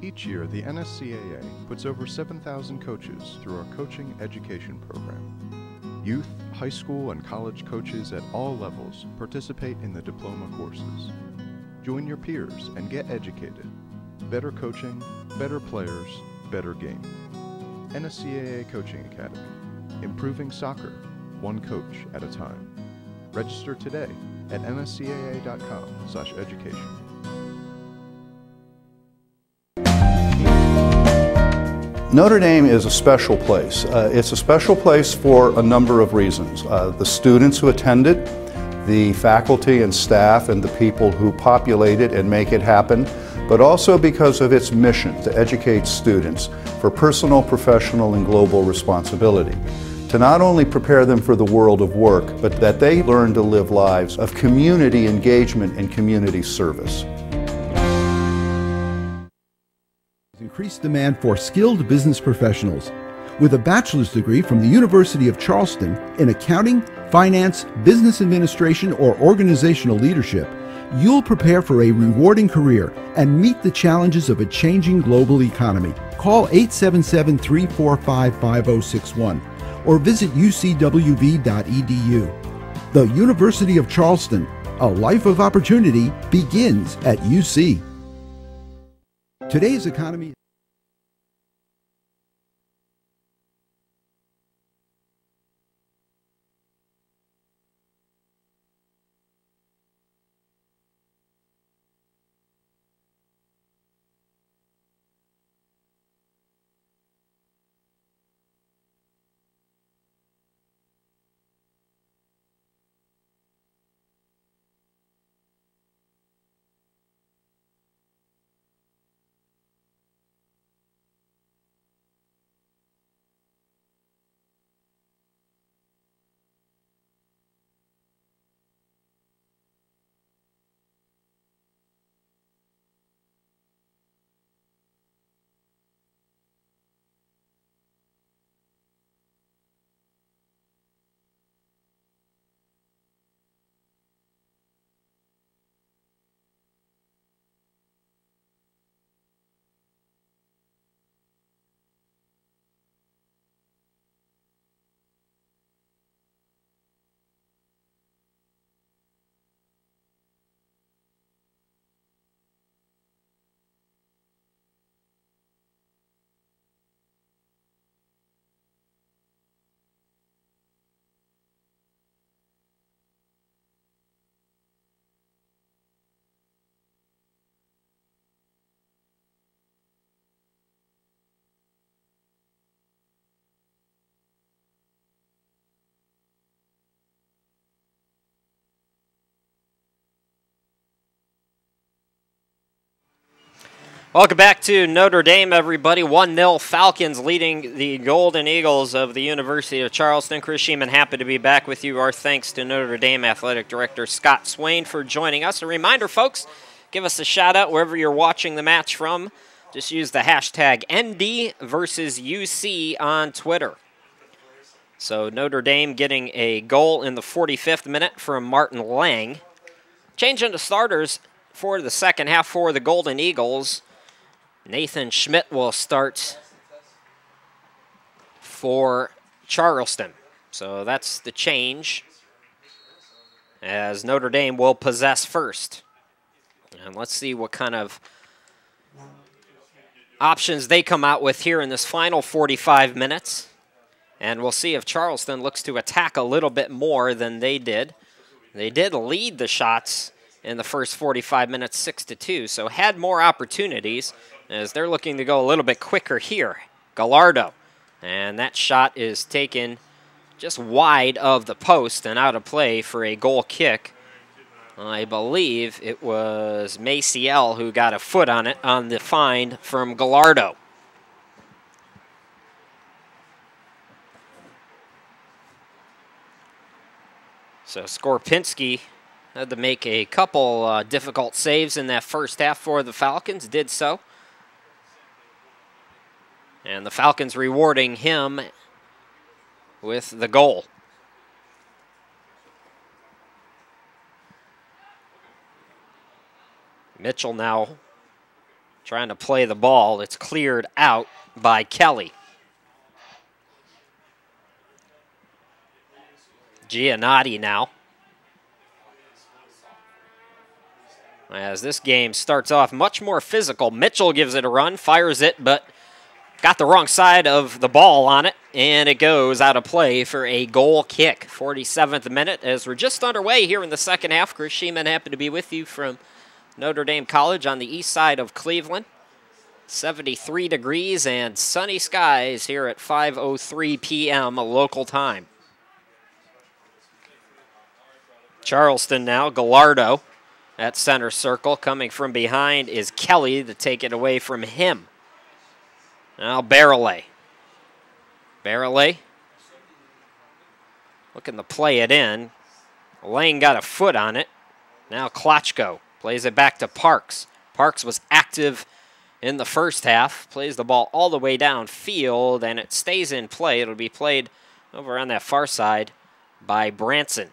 Each year, the NSCAA puts over 7,000 coaches through our coaching education program. Youth, high school, and college coaches at all levels participate in the diploma courses. Join your peers and get educated. Better coaching, better players, better game. NSCAA Coaching Academy. Improving soccer, one coach at a time. Register today at nscaa.com/education. Notre Dame is a special place. It's a special place for a number of reasons. The students who attend it, the faculty and staff and the people who populate it and make it happen, but also because of its mission to educate students for personal, professional, and global responsibility. To not only prepare them for the world of work, but that they learn to live lives of community engagement and community service. Increased demand for skilled business professionals. With a bachelor's degree from the University of Charleston in accounting, finance, business administration, or organizational leadership, you'll prepare for a rewarding career and meet the challenges of a changing global economy. Call 877-345-5061 or visit ucwv.edu. The University of Charleston, a life of opportunity, begins at UC. Today's economy. Welcome back to Notre Dame, everybody. 1-0 Falcons leading the Golden Eagles of the University of Charleston. Chris Sheeman, happy to be back with you. Our thanks to Notre Dame Athletic Director Scott Swain for joining us. A reminder, folks, give us a shout-out wherever you're watching the match from. Just use the hashtag ND versus UC on Twitter. So Notre Dame getting a goal in the 45th minute from Martin Lang. Changing to starters for the second half for the Golden Eagles. Nathan Schmidt will start for Charleston. So that's the change, as Notre Dame will possess first. And let's see what kind of options they come out with here in this final 45 minutes. And we'll see if Charleston looks to attack a little bit more than they did. They did lead the shots in the first 45 minutes 6-2, so had more opportunities, as they're looking to go a little bit quicker here. Gallardo, and that shot is taken just wide of the post and out of play for a goal kick. I believe it was Maciel who got a foot on it on the find from Gallardo. So Skorpinski had to make a couple difficult saves in that first half for the Falcons, did so. And the Falcons rewarding him with the goal. Mitchell now trying to play the ball. It's cleared out by Kelly. Giannotti now. As this game starts off much more physical, Mitchell gives it a run, fires it, but got the wrong side of the ball on it, and it goes out of play for a goal kick. 47th minute, as we're just underway here in the second half. Chris Sheeman, happy to be with you from Notre Dame College on the east side of Cleveland. 73 degrees and sunny skies here at 5:03 p.m. local time. Charleston now, Gallardo at center circle. Coming from behind is Kelly to take it away from him. Now Barrelay. Barrelay looking to play it in. Lang got a foot on it. Now Klotchko plays it back to Parks. Parks was active in the first half. Plays the ball all the way downfield, and it stays in play. It'll be played over on that far side by Branson.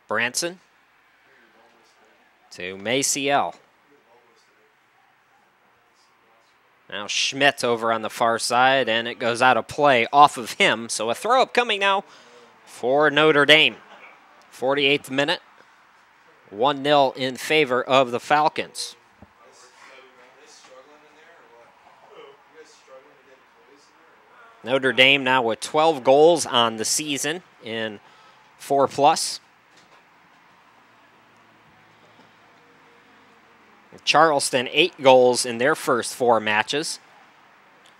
Branson to Maciel. Now Schmidt over on the far side, and it goes out of play off of him. So a throw-up coming now for Notre Dame. 48th minute, 1-0 in favor of the Falcons. Notre Dame now with 12 goals on the season in 4+. Charleston 8 goals in their first 4 matches.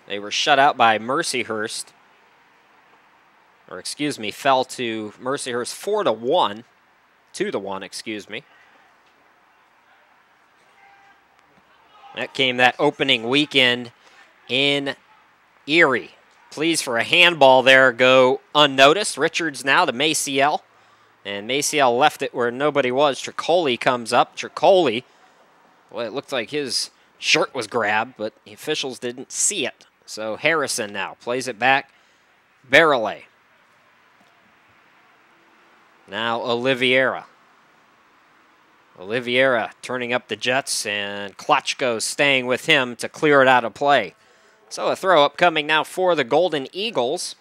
They were shut out by Mercyhurst. Or excuse me, fell to Mercyhurst 4-1. 2-1, excuse me. That came that opening weekend in Erie. Pleas for a handball there go unnoticed. Richards now to Maciel. And Maciel left it where nobody was. Tricoli comes up. Tricoli, well, it looked like his shirt was grabbed, but the officials didn't see it. So Harrison now plays it back. Barrelay. Now Oliveira. Oliveira turning up the Jets, and Klotchko staying with him to clear it out of play. So a throw-up coming now for the Golden Eagles.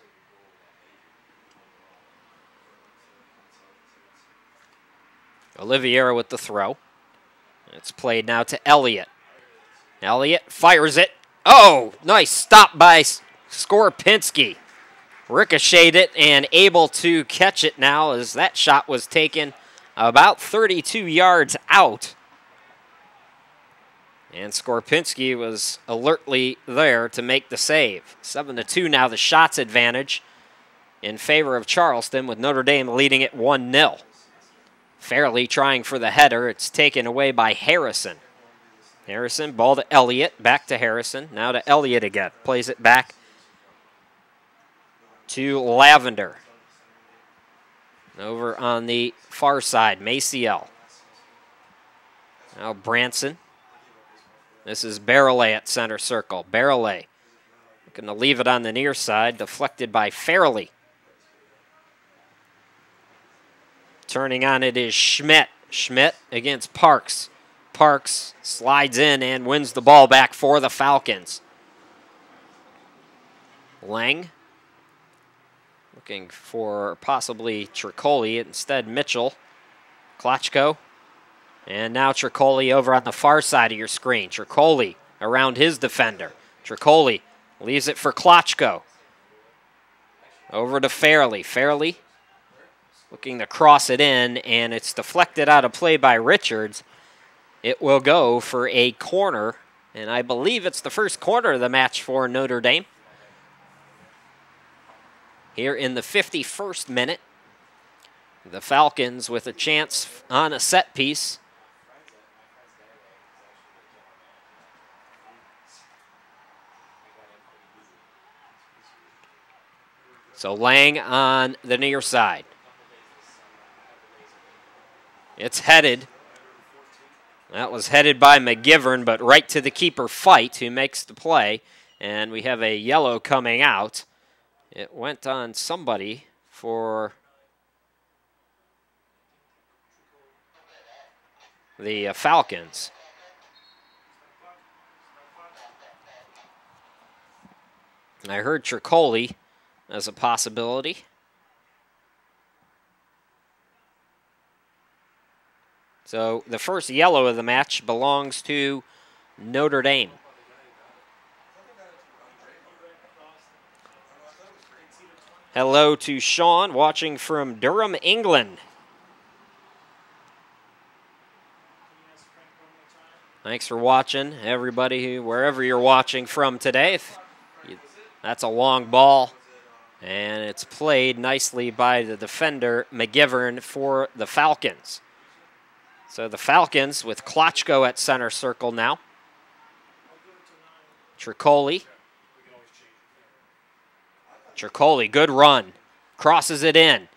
Oliveira with the throw. It's played now to Elliott. Elliott fires it. Oh, nice stop by Skorpinski. Ricocheted it and able to catch it now as that shot was taken about 32 yards out. And Skorpinski was alertly there to make the save. 7-2 now, the shots advantage in favor of Charleston, with Notre Dame leading it 1-0. Fairley trying for the header. It's taken away by Harrison. Harrison, ball to Elliott, back to Harrison, now to Elliott again. Plays it back to Lavender. Over on the far side, Maciel. Now Branson. This is Barrelay at center circle. Barrelay looking to leave it on the near side, deflected by Fairley. Turning on it is Schmidt. Schmidt against Parks. Parks slides in and wins the ball back for the Falcons. Lang looking for possibly Tricoli, instead Mitchell. Klotchko. And now Tricoli over on the far side of your screen. Tricoli around his defender. Tricoli leaves it for Klotchko. Over to Fairley. Fairley looking to cross it in, and it's deflected out of play by Richards. It will go for a corner, and I believe it's the first corner of the match for Notre Dame. Here in the 51st minute, the Falcons with a chance on a set piece. So Lang on the near side. It's headed. That was headed by McGivern, but right to the keeper Fight, who makes the play. And we have a yellow coming out. It went on somebody for the Falcons. I heard Tricoli as a possibility. So the first yellow of the match belongs to Notre Dame. Hello to Sean watching from Durham, England. Thanks for watching, everybody, wherever you're watching from today. That's a long ball, and it's played nicely by the defender, McGivern, for the Falcons. So the Falcons with Klotchko at center circle now. Tricoli, good run. Crosses it in.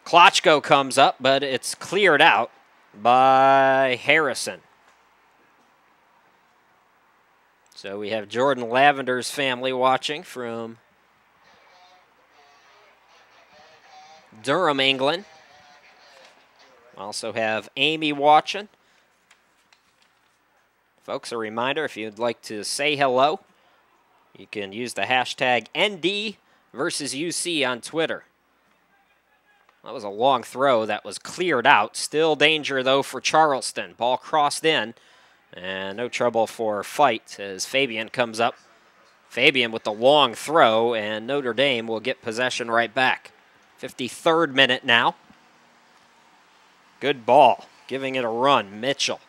Klotchko comes up, but it's cleared out by Harrison. So we have Jordan Lavender's family watching from Durham, England. Also have Amy watching. Folks, a reminder, if you'd like to say hello, you can use the hashtag ND versus UC on Twitter. That was a long throw that was cleared out. Still danger, though, for Charleston. Ball crossed in, and no trouble for Fight as Fabian comes up. Fabian with the long throw, and Notre Dame will get possession right back. 53rd minute now. Good ball, giving it a run. Mitchell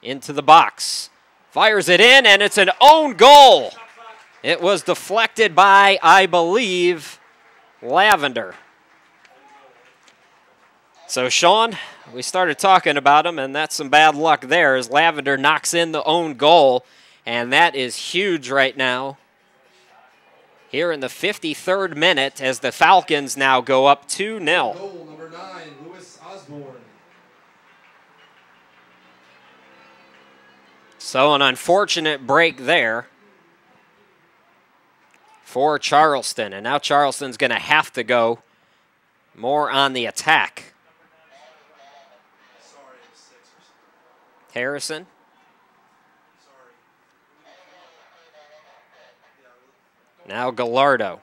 into the box. Fires it in, and it's an own goal. It was deflected by, I believe, Lavender. So, Sean, we started talking about him, and that's some bad luck there as Lavender knocks in the own goal, and that is huge right now. Here in the 53rd minute as the Falcons now go up 2-0. Goal number 9, Lewis Osborne. So an unfortunate break there for Charleston. And now Charleston's going to have to go more on the attack. Harrison. Now Gallardo.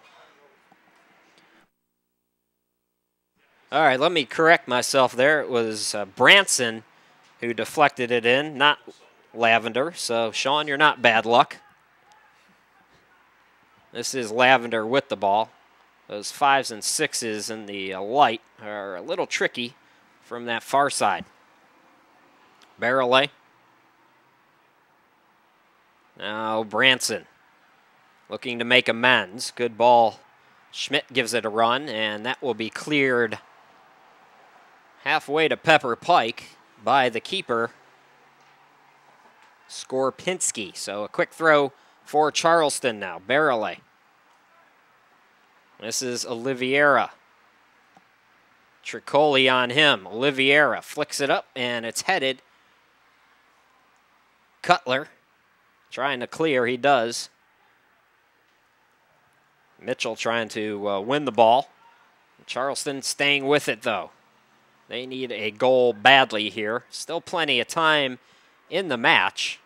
All right, let me correct myself there. It was Branson who deflected it in, not Lavender. So, Sean, you're not bad luck. This is Lavender with the ball. Those 5s and 6s in the light are a little tricky from that far side. Barrelay. Now Branson looking to make amends. Good ball. Schmidt gives it a run, and that will be cleared halfway to Pepper Pike by the keeper, Skorpinski. So a quick throw for Charleston now. Barrelay. This is Oliveira. Tricoli on him. Oliveira flicks it up, and it's headed. Cutler trying to clear. He does. Mitchell trying to win the ball. Charleston staying with it, though. They need a goal badly here. Still plenty of time in the match.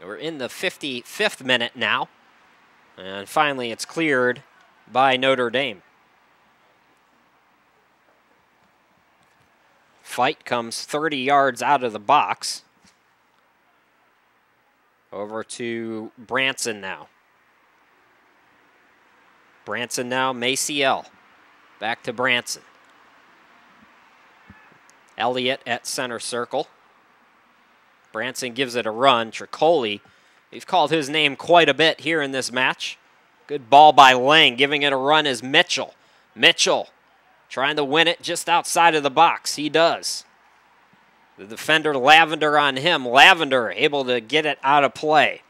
We're in the 55th minute now. And finally, it's cleared by Notre Dame. Fight comes 30 yards out of the box. Over to Branson now. Branson now, Maciel. Back to Branson. Elliott at center circle. Branson gives it a run. Tricoli, we've called his name quite a bit here in this match. Good ball by Lang. Giving it a run is Mitchell. Mitchell trying to win it just outside of the box. He does. The defender, Lavender, on him. Lavender able to get it out of play.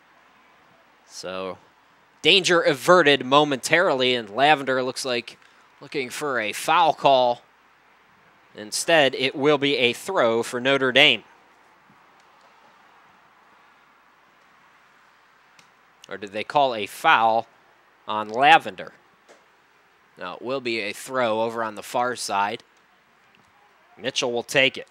So danger averted momentarily, and Lavender looks like looking for a foul call. Instead, it will be a throw for Notre Dame. Or did they call a foul on Lavender? No, it will be a throw over on the far side. Mitchell will take it.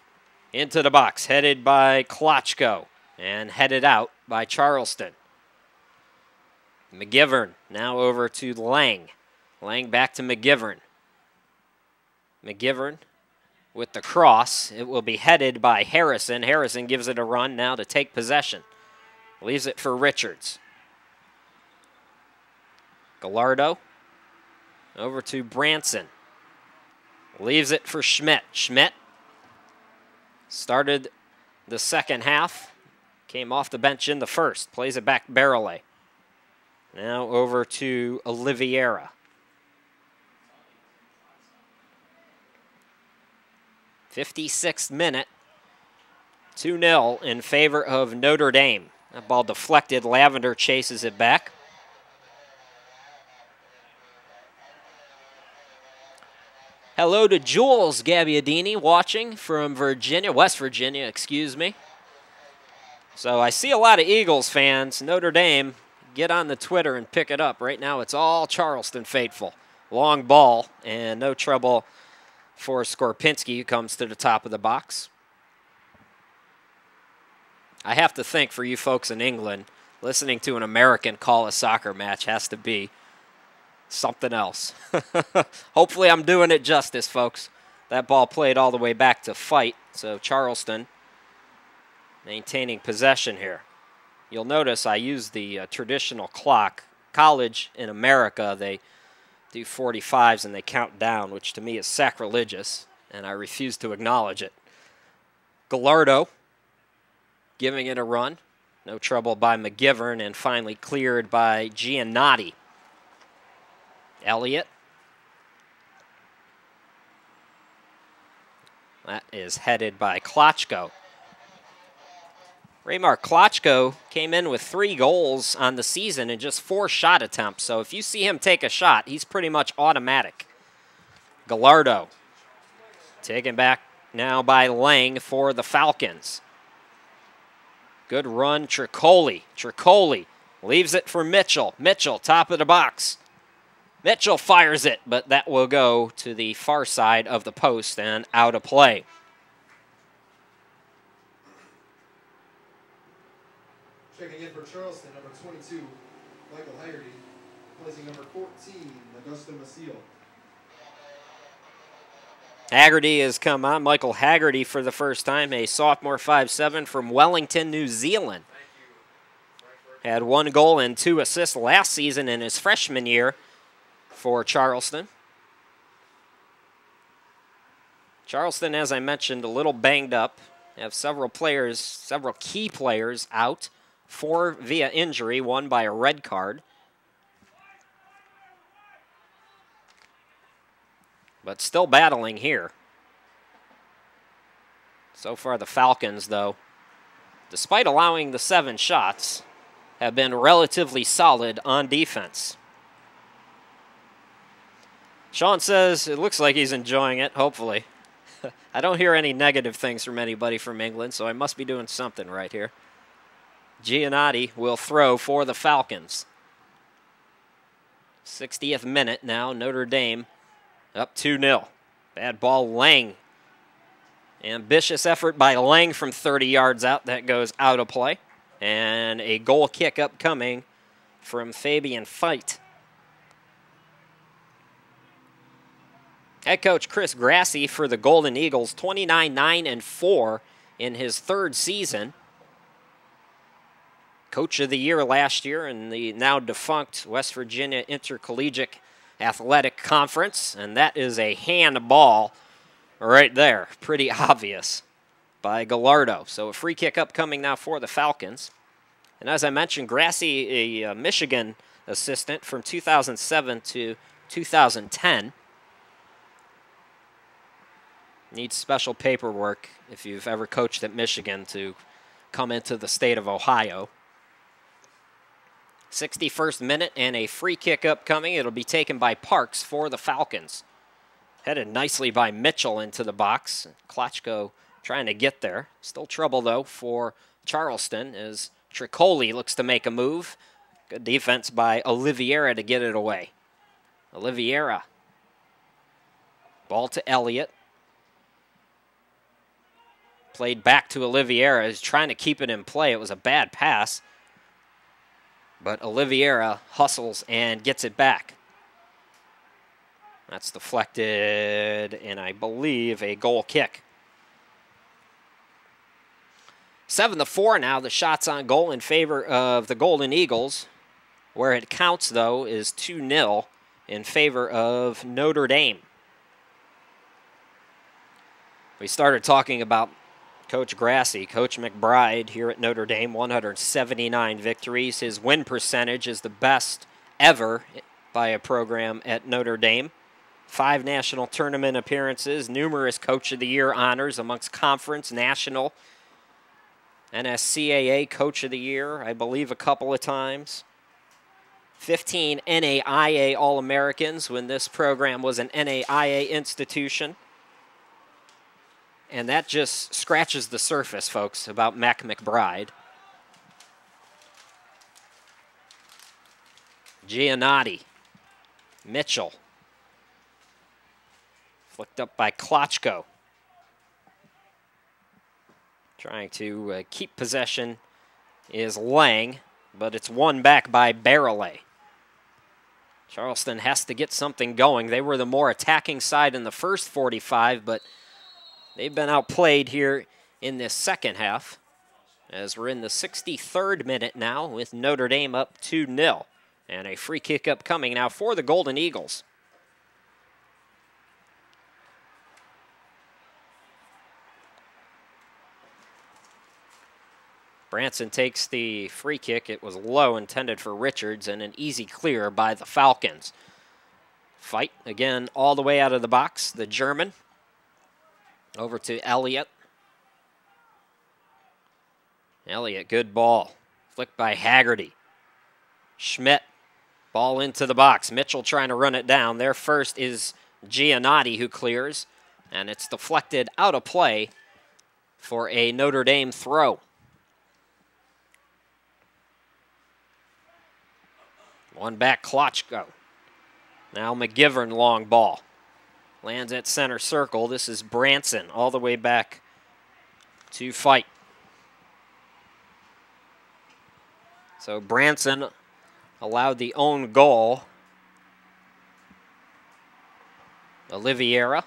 Into the box, headed by Klotchko, and headed out by Charleston. McGivern now over to Lang. Lang back to McGivern. McGivern with the cross. It will be headed by Harrison. Harrison gives it a run now to take possession. Leaves it for Richards. Gallardo over to Branson. Leaves it for Schmidt. Schmidt Started the second half, came off the bench in the first, plays it back Barrelay. Now over to Oliveira. 56th minute, 2-0 in favor of Notre Dame. That ball deflected, Lavender chases it back. Hello to Jules Gabbiadini watching from Virginia, West Virginia, excuse me. So I see a lot of Eagles fans. Notre Dame, get on the Twitter and pick it up. Right now it's all Charleston faithful. Long ball and no trouble for Skorpinski, who comes to the top of the box. I have to think for you folks in England, listening to an American call a soccer match has to be something else. Hopefully I'm doing it justice, folks. That ball played all the way back to Fight, so Charleston maintaining possession here. You'll notice I use the traditional clock. College in America, they do 45s and they count down, which to me is sacrilegious, and I refuse to acknowledge it. Gallardo giving it a run. No trouble by McGivern, and finally cleared by Giannotti. Elliott. That is headed by Klotchko. Raymar Klotchko came in with 3 goals on the season and just 4 shot attempts. So if you see him take a shot, he's pretty much automatic. Gallardo taken back now by Lang for the Falcons. Good run, Tricoli. Tricoli leaves it for Mitchell. Mitchell, top of the box. Mitchell fires it, but that will go to the far side of the post and out of play. Checking in for Charleston, number 22, Michael Haggerty. Placing number 14, Augusta Maciel. Haggerty has come on. Michael Haggerty for the first time, a sophomore 5'7" from Wellington, New Zealand. Had 1 goal and 2 assists last season in his freshman year for Charleston. Charleston, as I mentioned, a little banged up. Have several players, several key players out. 4 via injury, 1 by a red card. But still battling here. So far the Falcons, though, despite allowing the 7 shots, have been relatively solid on defense. Sean says it looks like he's enjoying it, hopefully. I don't hear any negative things from anybody from England, so I must be doing something right here. Giannotti will throw for the Falcons. 60th minute now, Notre Dame up 2-0. Bad ball, Lang. Ambitious effort by Lang from 30 yards out. That goes out of play. And a goal kick upcoming from Fabian Fight. Head coach Chris Grassi for the Golden Eagles, 29-9-4 in his 3rd season. Coach of the Year last year in the now defunct West Virginia Intercollegiate Athletic Conference, and that is a handball right there. Pretty obvious by Gallardo. So a free kick upcoming now for the Falcons. And as I mentioned, Grassi, a Michigan assistant from 2007 to 2010. Needs special paperwork if you've ever coached at Michigan to come into the state of Ohio. 61st minute and a free kick upcoming. It'll be taken by Parks for the Falcons. Headed nicely by Mitchell into the box. Klotchko trying to get there. Still trouble, though, for Charleston as Tricoli looks to make a move. Good defense by Oliveira to get it away. Oliveira. Ball to Elliott. Played back to Oliveira. He's trying to keep it in play. It was a bad pass. But Oliveira hustles and gets it back. That's deflected, and I believe a goal kick. 7-4 now. The shots on goal in favor of the Golden Eagles. Where it counts, though, is 2-0 in favor of Notre Dame. We started talking about Coach Grassy, Coach McBride here at Notre Dame, 179 victories. His win percentage is the best ever by a program at Notre Dame. 5 national tournament appearances, numerous Coach of the Year honors amongst conference, national, NSCAA Coach of the Year, I believe a couple of times. 15 NAIA All-Americans when this program was an NAIA institution. And that just scratches the surface, folks, about Mac McBride. Giannotti, Mitchell. Flicked up by Klotchko. Trying to keep possession is Lang, but it's won back by Barrelay. Charleston has to get something going. They were the more attacking side in the first 45, but they've been outplayed here in this second half, as we're in the 63rd minute now with Notre Dame up 2-0. And a free kick upcoming now for the Golden Eagles. Branson takes the free kick. It was low, intended for Richards, and an easy clear by the Falcons. Fight again all the way out of the box. The German over to Elliott. Elliott, good ball. Flicked by Haggerty. Schmidt, ball into the box. Mitchell trying to run it down. There first is Giannotti who clears, and it's deflected out of play for a Notre Dame throw. One back, Klotchko. Now McGivern, long ball. Lands at center circle. This is Branson all the way back to fight. So Branson allowed the own goal. Oliveira.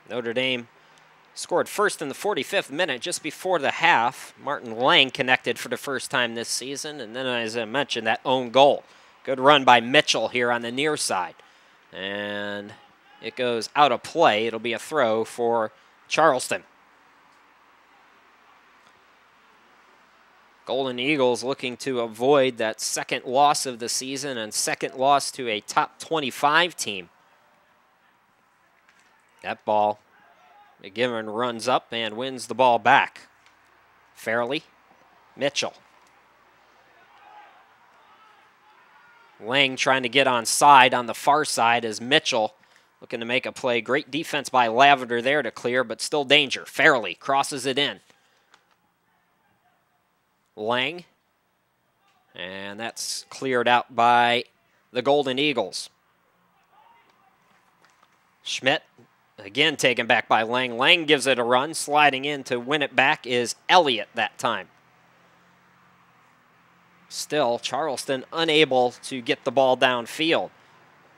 Notre Dame scored first in the 45th minute, just before the half. Martin Lang connected for the first time this season. And then, as I mentioned, that own goal. Good run by Mitchell here on the near side. And it goes out of play. It'll be a throw for Charleston. Golden Eagles looking to avoid that second loss of the season and second loss to a top 25 team. That ball, McGivern runs up and wins the ball back. Fairley, Mitchell. Lang trying to get on side on the far side as Mitchell looking to make a play. Great defense by Lavender there to clear, but still danger. Fairley crosses it in. Lang. And that's cleared out by the Golden Eagles. Schmidt. Again taken back by Lang. Lang gives it a run. Sliding in to win it back is Elliott that time. Still, Charleston unable to get the ball downfield.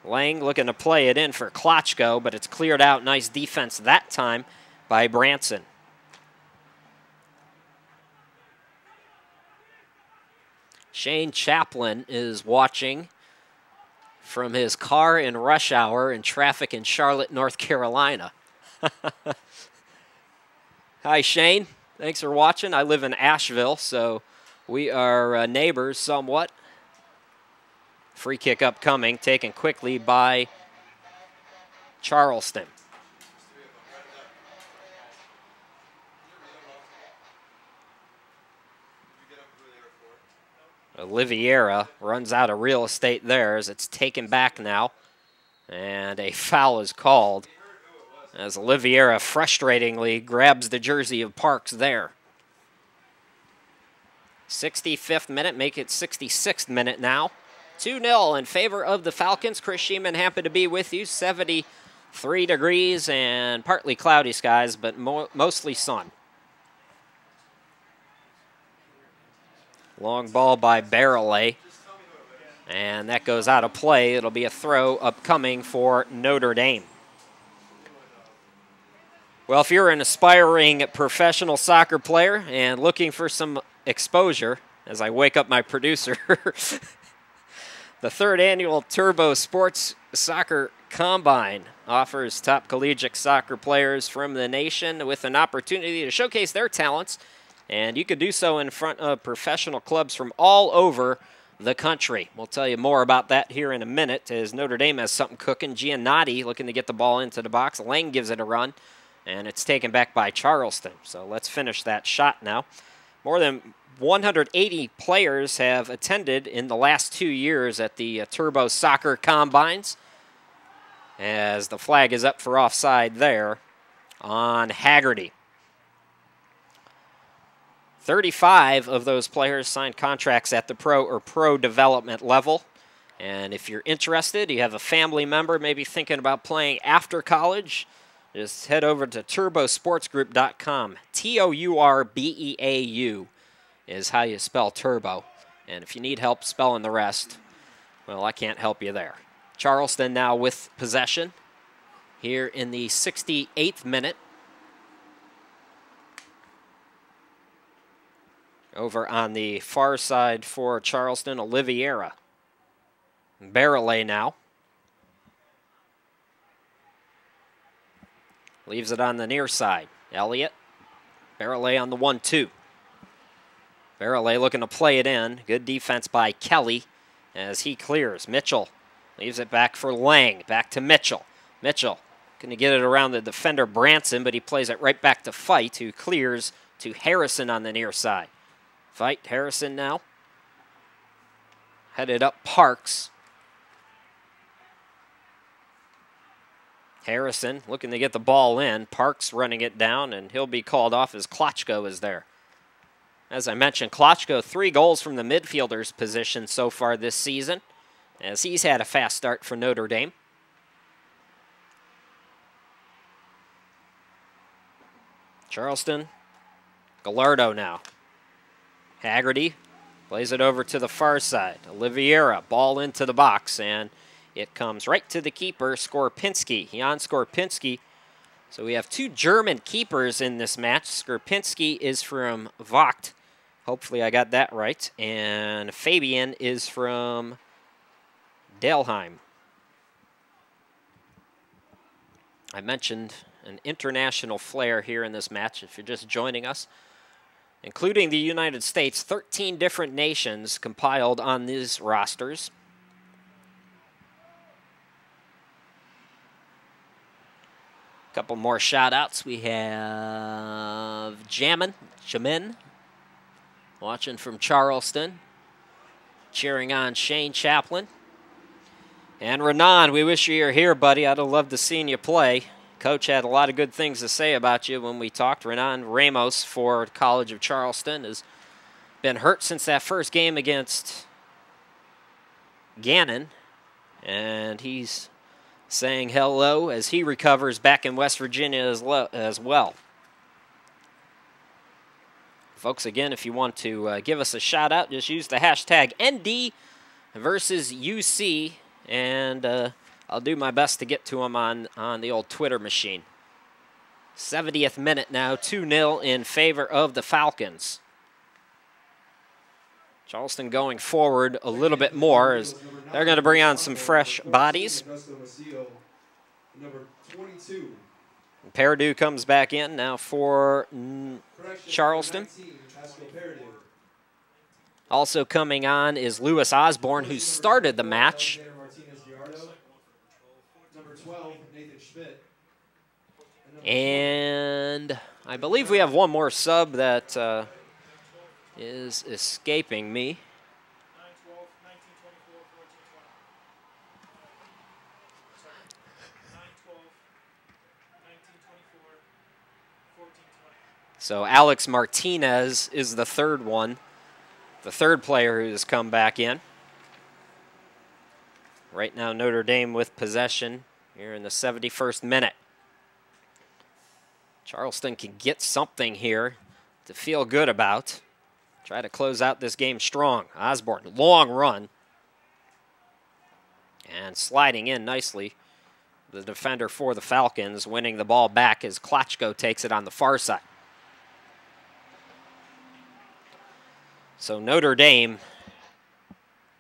Lang looking to play it in for Klotchko, but it's cleared out. Nice defense that time by Branson. Shane Chaplin is watching from his car in rush hour in traffic in Charlotte, North Carolina. Hi, Shane. Thanks for watching. I live in Asheville, so we are neighbors somewhat. Free kick upcoming, taken quickly by Charleston. Oliveira runs out of real estate there as it's taken back now. And a foul is called as Oliveira frustratingly grabs the jersey of Parks there. 65th minute, make it 66th minute now. 2-0 in favor of the Falcons. Chris Sheeman happy to be with you. 73 degrees and partly cloudy skies, but mostly sun. Long ball by Barrelay. And that goes out of play. It'll be a throw upcoming for Notre Dame. Well, if you're an aspiring professional soccer player and looking for some exposure, as I wake up my producer, the third annual Turbo Sports Soccer Combine offers top collegiate soccer players from the nation with an opportunity to showcase their talents, and you could do so in front of professional clubs from all over the country. We'll tell you more about that here in a minute as Notre Dame has something cooking. Giannotti looking to get the ball into the box. Lang gives it a run, and it's taken back by Charleston. So let's finish that shot now. More than 180 players have attended in the last 2 years at the Turbo Soccer Combines, as the flag is up for offside there on Haggerty. 35 of those players signed contracts at the pro or pro development level. And if you're interested, you have a family member maybe thinking about playing after college, just head over to turbosportsgroup.com. T-O-U-R-B-E-A-U is how you spell turbo. And if you need help spelling the rest, well, I can't help you there. Charleston now with possession here in the 68th minute. Over on the far side for Charleston, Oliveira. Barrelay now. Leaves it on the near side. Elliott. Barrelay on the 1-2. Barrelay looking to play it in. Good defense by Kelly as he clears. Mitchell leaves it back for Lang. Back to Mitchell. Mitchell going to get it around the defender Branson, but he plays it right back to Fight, who clears to Harrison on the near side. Fight, Harrison now. Headed up Parks. Harrison looking to get the ball in. Parks running it down, and he'll be called off as Klotchko is there. As I mentioned, Klotchko 3 goals from the midfielder's position so far this season, as he's had a fast start for Notre Dame. Charleston, Gallardo now. Haggerty plays it over to the far side. Oliveira, ball into the box, and it comes right to the keeper, Skorpinski. Jan Skorpinski. So we have 2 German keepers in this match. Skorpinski is from Vogt. Hopefully I got that right. And Fabian is from Delheim. I mentioned an international flair here in this match if you're just joining us. Including the United States, 13 different nations compiled on these rosters. A couple more shout-outs. We have Jamin, watching from Charleston, cheering on Shane Chaplin. And Renan, we wish you were here, buddy. I'd have loved to seen you play. Coach had a lot of good things to say about you when we talked. Renan Ramos for College of Charleston has been hurt since that first game against Gannon, and he's saying hello as he recovers back in West Virginia as well. Folks, again, if you want to give us a shout-out, just use the hashtag ND versus UC, and I'll do my best to get to him on the old Twitter machine. 70th minute now, 2-0 in favor of the Falcons. Charleston going forward a little bit more as they're going to bring on some fresh bodies. Perdue comes back in now for Charleston. Also coming on is Lewis Osborne, who started the match. And I believe we have one more sub that is escaping me. So Alex Martinez is the third one, the third player who has come back in. Right now Notre Dame with possession here in the 71st minute. Charleston can get something here to feel good about. Try to close out this game strong. Osborne, long run. And sliding in nicely. The defender for the Falcons winning the ball back as Klotchko takes it on the far side. So Notre Dame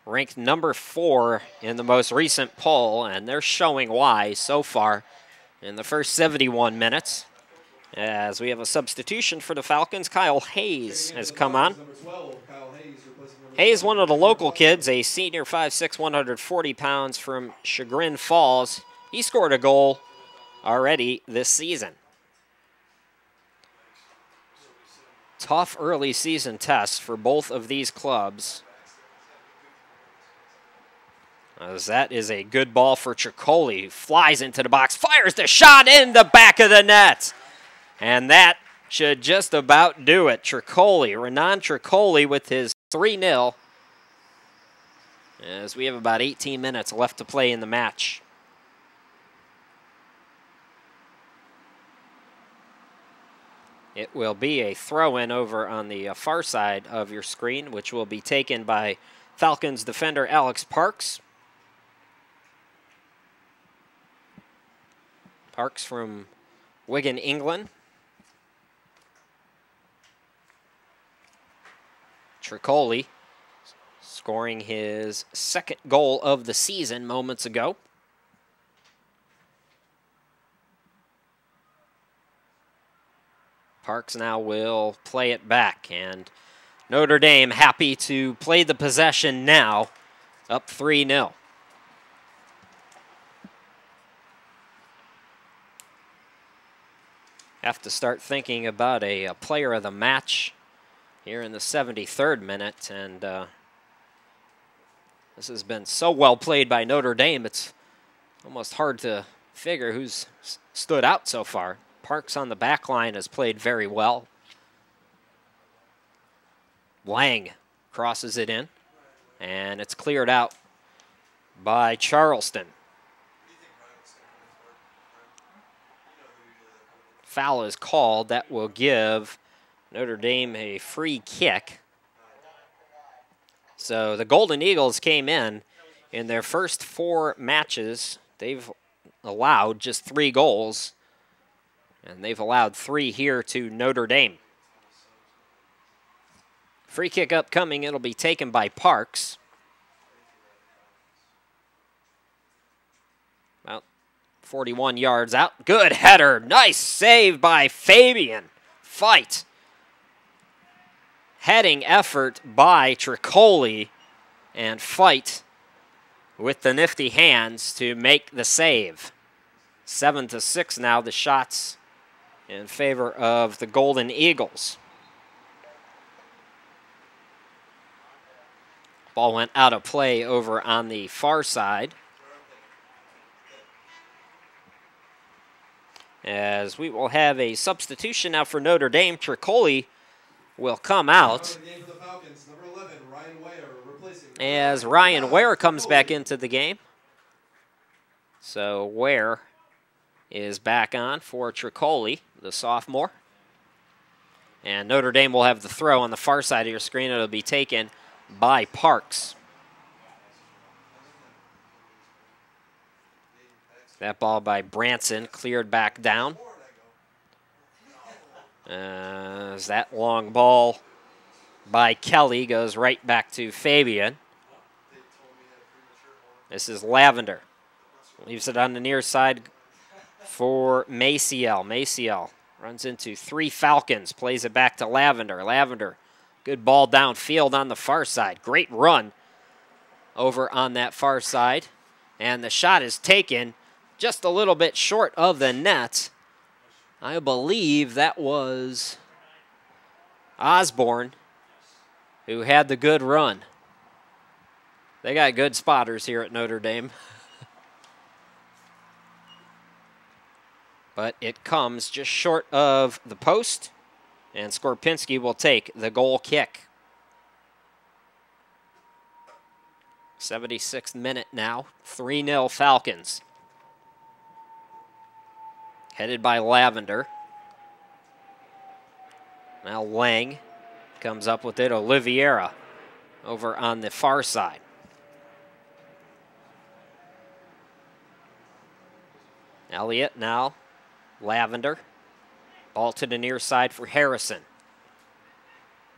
ranked number 4 in the most recent poll, and they're showing why so far in the first 71 minutes. As we have a substitution for the Falcons, Kyle Hayes has come on. Hayes, one of the local kids, a senior, 5'6", 140 pounds from Chagrin Falls. He scored a goal already this season. Tough early season test for both of these clubs. As that is a good ball for Tricoli. Flies into the box, fires the shot in the back of the net. And that should just about do it. Tricoli, Renan Tricoli with his 3-0. As we have about 18 minutes left to play in the match. It will be a throw-in over on the far side of your screen, which will be taken by Falcons defender Alex Parks. Parks from Wigan, England. Tricoli scoring his 2nd goal of the season moments ago. Parks now will play it back, and Notre Dame happy to play the possession now, up 3-0. Have to start thinking about a player of the match here in the 73rd minute, and this has been so well played by Notre Dame, it's almost hard to figure who's stood out so far. Parks on the back line has played very well. Lang crosses it in, and it's cleared out by Charleston. Foul is called. That will give Notre Dame a free kick. So the Golden Eagles came in their first 4 matches. They've allowed just 3 goals, and they've allowed 3 here to Notre Dame. Free kick upcoming. It'll be taken by Parks. About 41 yards out. Good header. Nice save by Fabian. Fight. Heading effort by Tricoli, and Fight with the nifty hands to make the save. 7-6 now, the shots in favor of the Golden Eagles. Ball went out of play over on the far side. As we will have a substitution now for Notre Dame. Tricoli will come out as Ryan Ware comes back into the game. So Ware is back on for Tricoli, the sophomore. And Notre Dame will have the throw on the far side of your screen. It'll be taken by Parks. That ball by Branson cleared back down. As that long ball by Kelly goes right back to Fabian. This is Lavender. Leaves it on the near side for Maciel. Maciel runs into 3 Falcons, plays it back to Lavender. Lavender, good ball downfield on the far side. Great run over on that far side. And the shot is taken just a little bit short of the net. I believe that was Osborne who had the good run. They got good spotters here at Notre Dame. But it comes just short of the post, and Skorpinski will take the goal kick. 76th minute now, 3-0 Falcons. Headed by Lavender. Now Lang comes up with it. Oliveira over on the far side. Elliott now. Lavender. Ball to the near side for Harrison.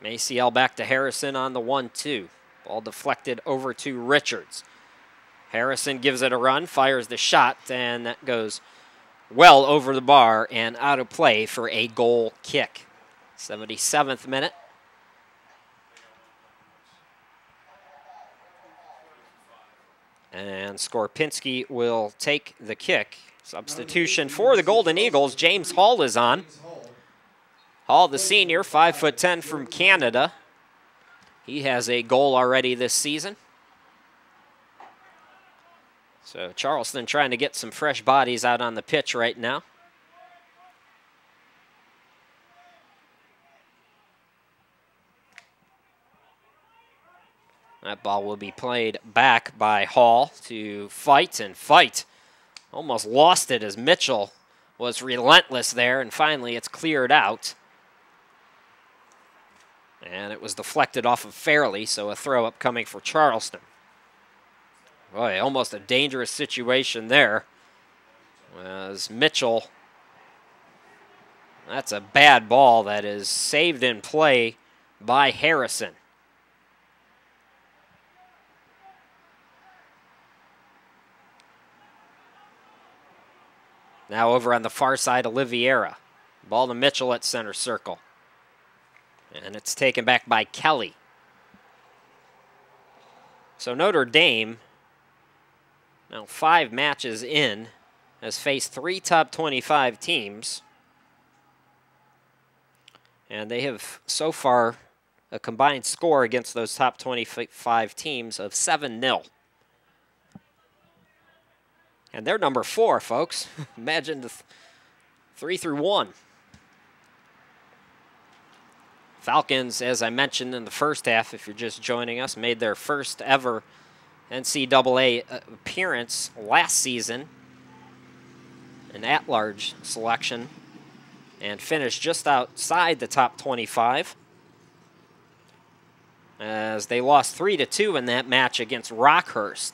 Maciel back to Harrison on the 1-2. Ball deflected over to Richards. Harrison gives it a run, fires the shot, and that goes well over the bar and out of play for a goal kick. 77th minute. And Skorpinski will take the kick. Substitution for the Golden Eagles. James Hall is on. Hall, the senior, 5'10" from Canada. He has a goal already this season. So Charleston trying to get some fresh bodies out on the pitch right now. That ball will be played back by Hall to fight and fight. Almost lost it as Mitchell was relentless there, and finally it's cleared out. And it was deflected off of Fairley, so a throw-up coming for Charleston. Boy, almost a dangerous situation there. As Mitchell, that's a bad ball that is saved in play by Harrison. Now over on the far side, Oliveira. Ball to Mitchell at center circle. And it's taken back by Kelly. So Notre Dame, now 5 matches in, has faced 3 top 25 teams. And they have so far a combined score against those top 25 teams of 7-0. And they're number 4, folks. Imagine the 3 through 1. Falcons, as I mentioned in the first half, if you're just joining us, made their first ever NCAA appearance last season, an at-large selection, and finished just outside the top 25 as they lost 3-2 in that match against Rockhurst.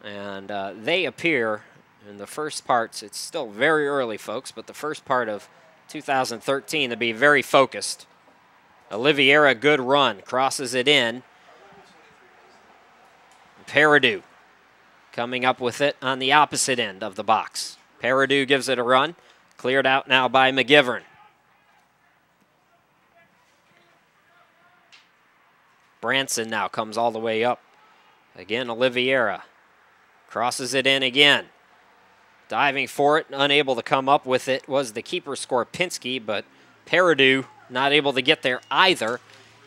And they appear in the first parts, it's still very early, folks, but the first part of 2013 to be very focused. Oliveira, good run, crosses it in. Peridou coming up with it on the opposite end of the box. Peridou gives it a run, cleared out now by McGivern. Branson now comes all the way up. Again, Oliveira crosses it in again. Diving for it, unable to come up with it was the keeper Skorpinski, but Peridou not able to get there either,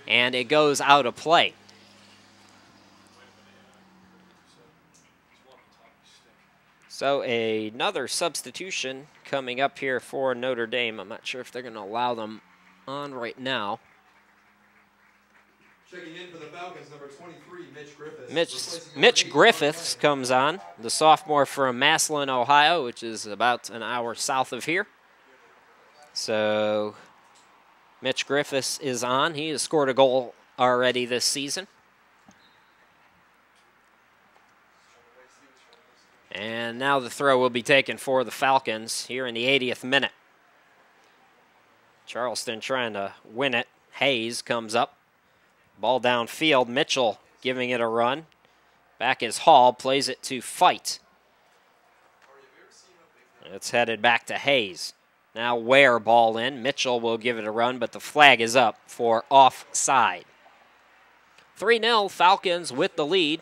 and it goes out of play. So another substitution coming up here for Notre Dame. I'm not sure if they're going to allow them on right now. Checking in for the Falcons, number 23, Mitch Griffiths. Mitch Griffiths comes on, the sophomore from Massillon, Ohio, which is about an hour south of here. So Mitch Griffiths is on. He has scored a goal already this season. And now the throw will be taken for the Falcons here in the 80th minute. Charleston trying to win it. Hayes comes up. Ball downfield. Mitchell giving it a run. Back is Hall. Plays it to Fight. It's headed back to Hayes. Now Ware ball in. Mitchell will give it a run, but the flag is up for offside. 3-0 Falcons with the lead.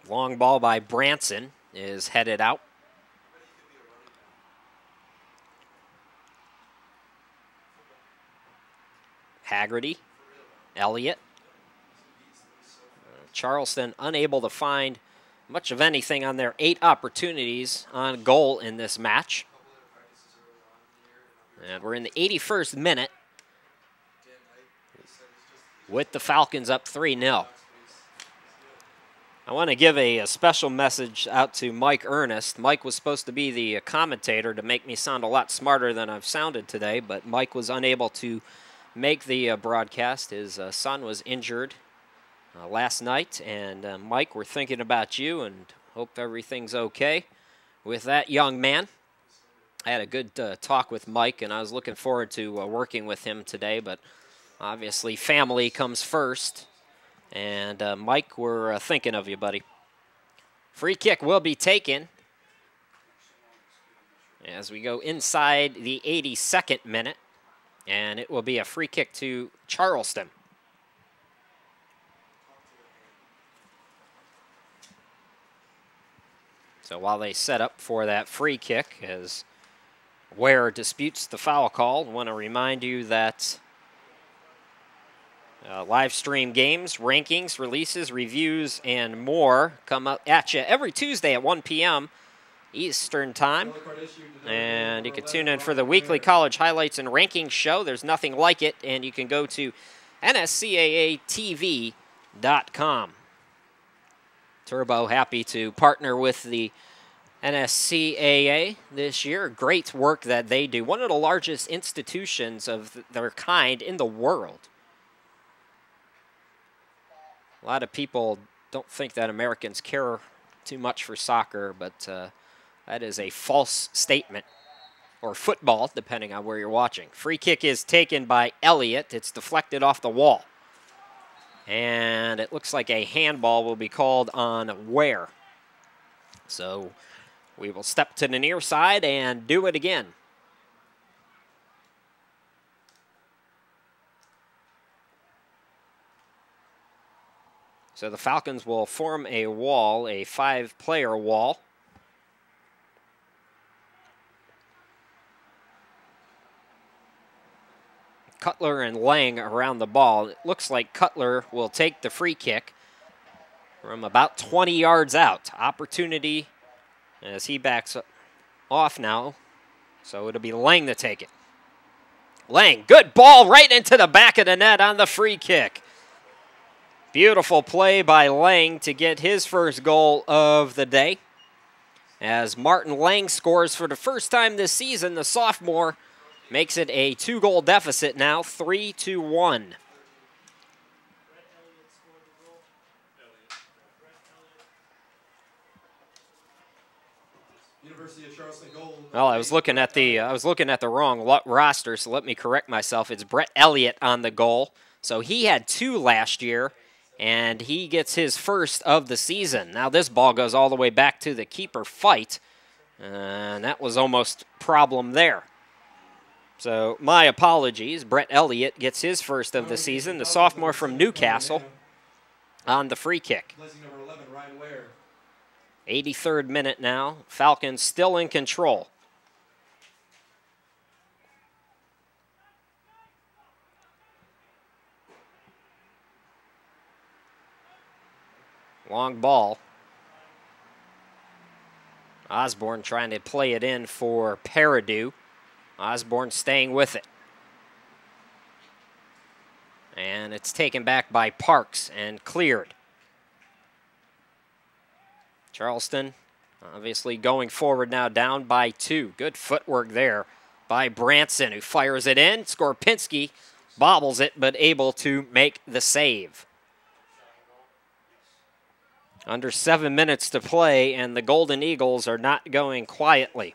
Long ball by Branson is headed out. Haggerty, Elliott. Charleston unable to find much of anything on their 8 opportunities on goal in this match. And we're in the 81st minute with the Falcons up 3-0. I want to give a special message out to Mike Ernest. Mike was supposed to be the commentator to make me sound a lot smarter than I've sounded today, but Mike was unable to make the broadcast. His son was injured last night, and Mike, we're thinking about you and hope everything's okay with that young man. I had a good talk with Mike, and I was looking forward to working with him today, but obviously family comes first. And Mike, we're thinking of you, buddy. Free kick will be taken as we go inside the 82nd minute, and it will be a free kick to Charleston. So while they set up for that free kick, as Ware disputes the foul call, I want to remind you that live stream games, rankings, releases, reviews, and more come up at you every Tuesday at 1 p.m. Eastern Time. And you can tune in for the weekly college highlights and rankings show. There's nothing like it, and you can go to nscaatv.com. Turbo happy to partner with the NSCAA this year. Great work that they do. One of the largest institutions of their kind in the world. A lot of people don't think that Americans care too much for soccer, but that is a false statement. Or football, depending on where you're watching. Free kick is taken by Elliott. It's deflected off the wall. And it looks like a handball will be called on Ware. So we will step to the near side and do it again. So the Falcons will form a wall, a 5-player wall. Cutler and Lang around the ball. It looks like Cutler will take the free kick from about 20 yards out. Opportunity as he backs off now. So it'll be Lang to take it. Lang, good ball right into the back of the net on the free kick. Beautiful play by Lang to get his first goal of the day. As Martin Lang scores for the first time this season, the sophomore makes it a 2-goal deficit now, 3-1. University of Charleston goal. Well, I was looking at the wrong roster, so let me correct myself. It's Brett Elliott on the goal. So he had 2 last year, and he gets his first of the season. Now this ball goes all the way back to the keeper fight, and that was almost a problem there. So my apologies. Brett Elliott gets his first of the season, the sophomore from Newcastle, on the free kick. 83rd minute now. Falcons still in control. Long ball. Osborne trying to play it in for Peridou. Osborne staying with it. And it's taken back by Parks and cleared. Charleston obviously going forward now, down by 2. Good footwork there by Branson, who fires it in. Skorpinski bobbles it, but able to make the save. Under 7 minutes to play, and the Golden Eagles are not going quietly.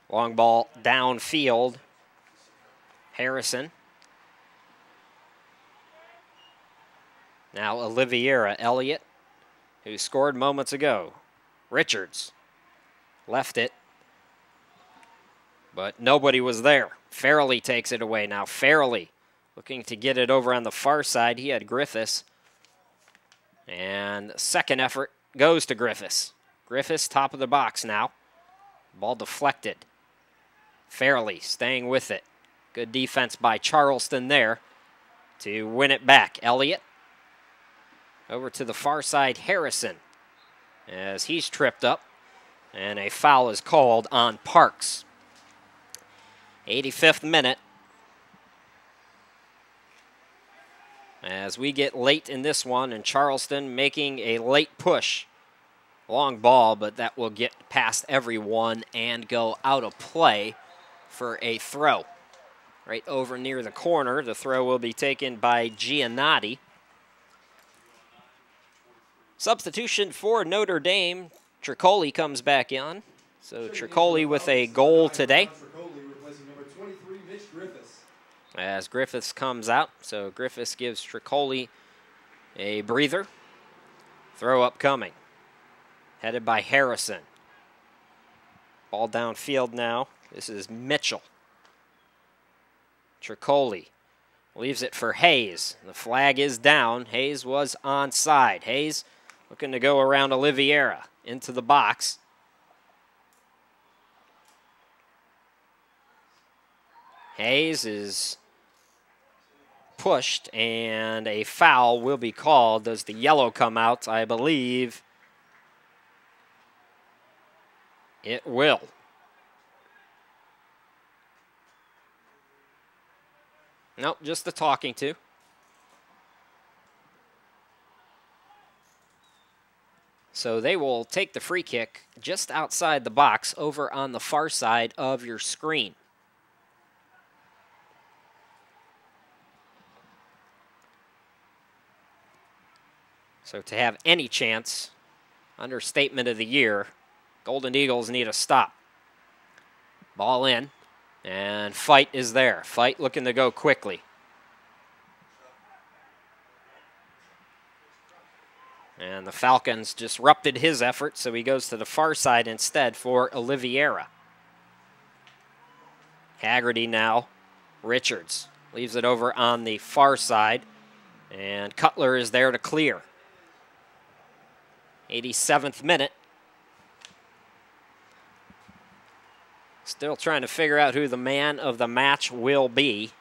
Long ball downfield. Harrison. Now Oliveira. Elliott, who scored moments ago. Richards left it, but nobody was there. Farrelly takes it away now. Farrelly looking to get it over on the far side. He had Griffiths. And second effort goes to Griffiths. Griffiths top of the box now. Ball deflected. Farrelly staying with it. Good defense by Charleston there to win it back. Elliott over to the far side. Harrison as he's tripped up. And a foul is called on Parks. 85th minute. As we get late in this one, and Charleston making a late push. Long ball, but that will get past everyone and go out of play for a throw. right over near the corner. The throw will be taken by Giannotti. Substitution for Notre Dame. Tricoli comes back on. So Tricoli with a goal today. As Griffiths comes out. So Griffiths gives Tricoli a breather. Throw up coming. Headed by Harrison. Ball downfield now. This is Mitchell. Tricoli leaves it for Hayes. The flag is down. Hayes was onside. Hayes looking to go around Oliveira into the box. Hayes is pushed, and a foul will be called. Does the yellow come out? I believe it will. Nope, just the talking to. So they will take the free kick just outside the box over on the far side of your screen. So to have any chance, understatement of the year, Golden Eagles need a stop. Ball in, and Fight is there. Fight looking to go quickly. And the Falcons disrupted his effort, so he goes to the far side instead for Oliveira. Haggerty now. Richards leaves it over on the far side, and Cutler is there to clear. 87th minute. Still trying to figure out who the man of the match will be.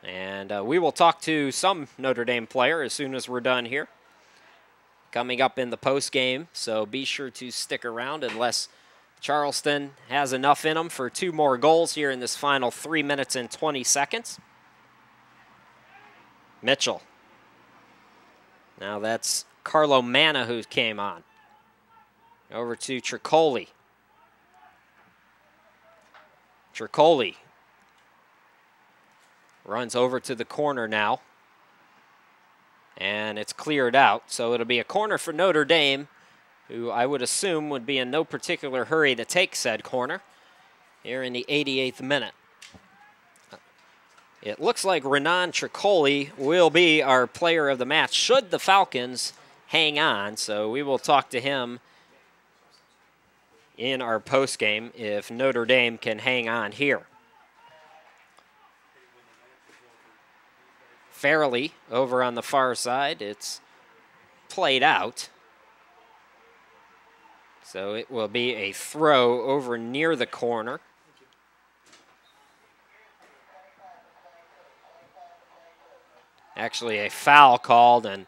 And we will talk to some Notre Dame player as soon as we're done here. Coming up in the post game, so be sure to stick around unless Charleston has enough in them for 2 more goals here in this final 3 minutes and 20 seconds. Mitchell. Now that's Carlo Manna who came on. Over to Tricoli. Tricoli runs over to the corner now. And it's cleared out. So it'll be a corner for Notre Dame, who I would assume would be in no particular hurry to take said corner here in the 88th minute. It looks like Renan Tricoli will be our player of the match should the Falcons hang on. So we will talk to him in our postgame if Notre Dame can hang on here. Fairley over on the far side. It's played out. So it will be a throw over near the corner. Actually a foul called, and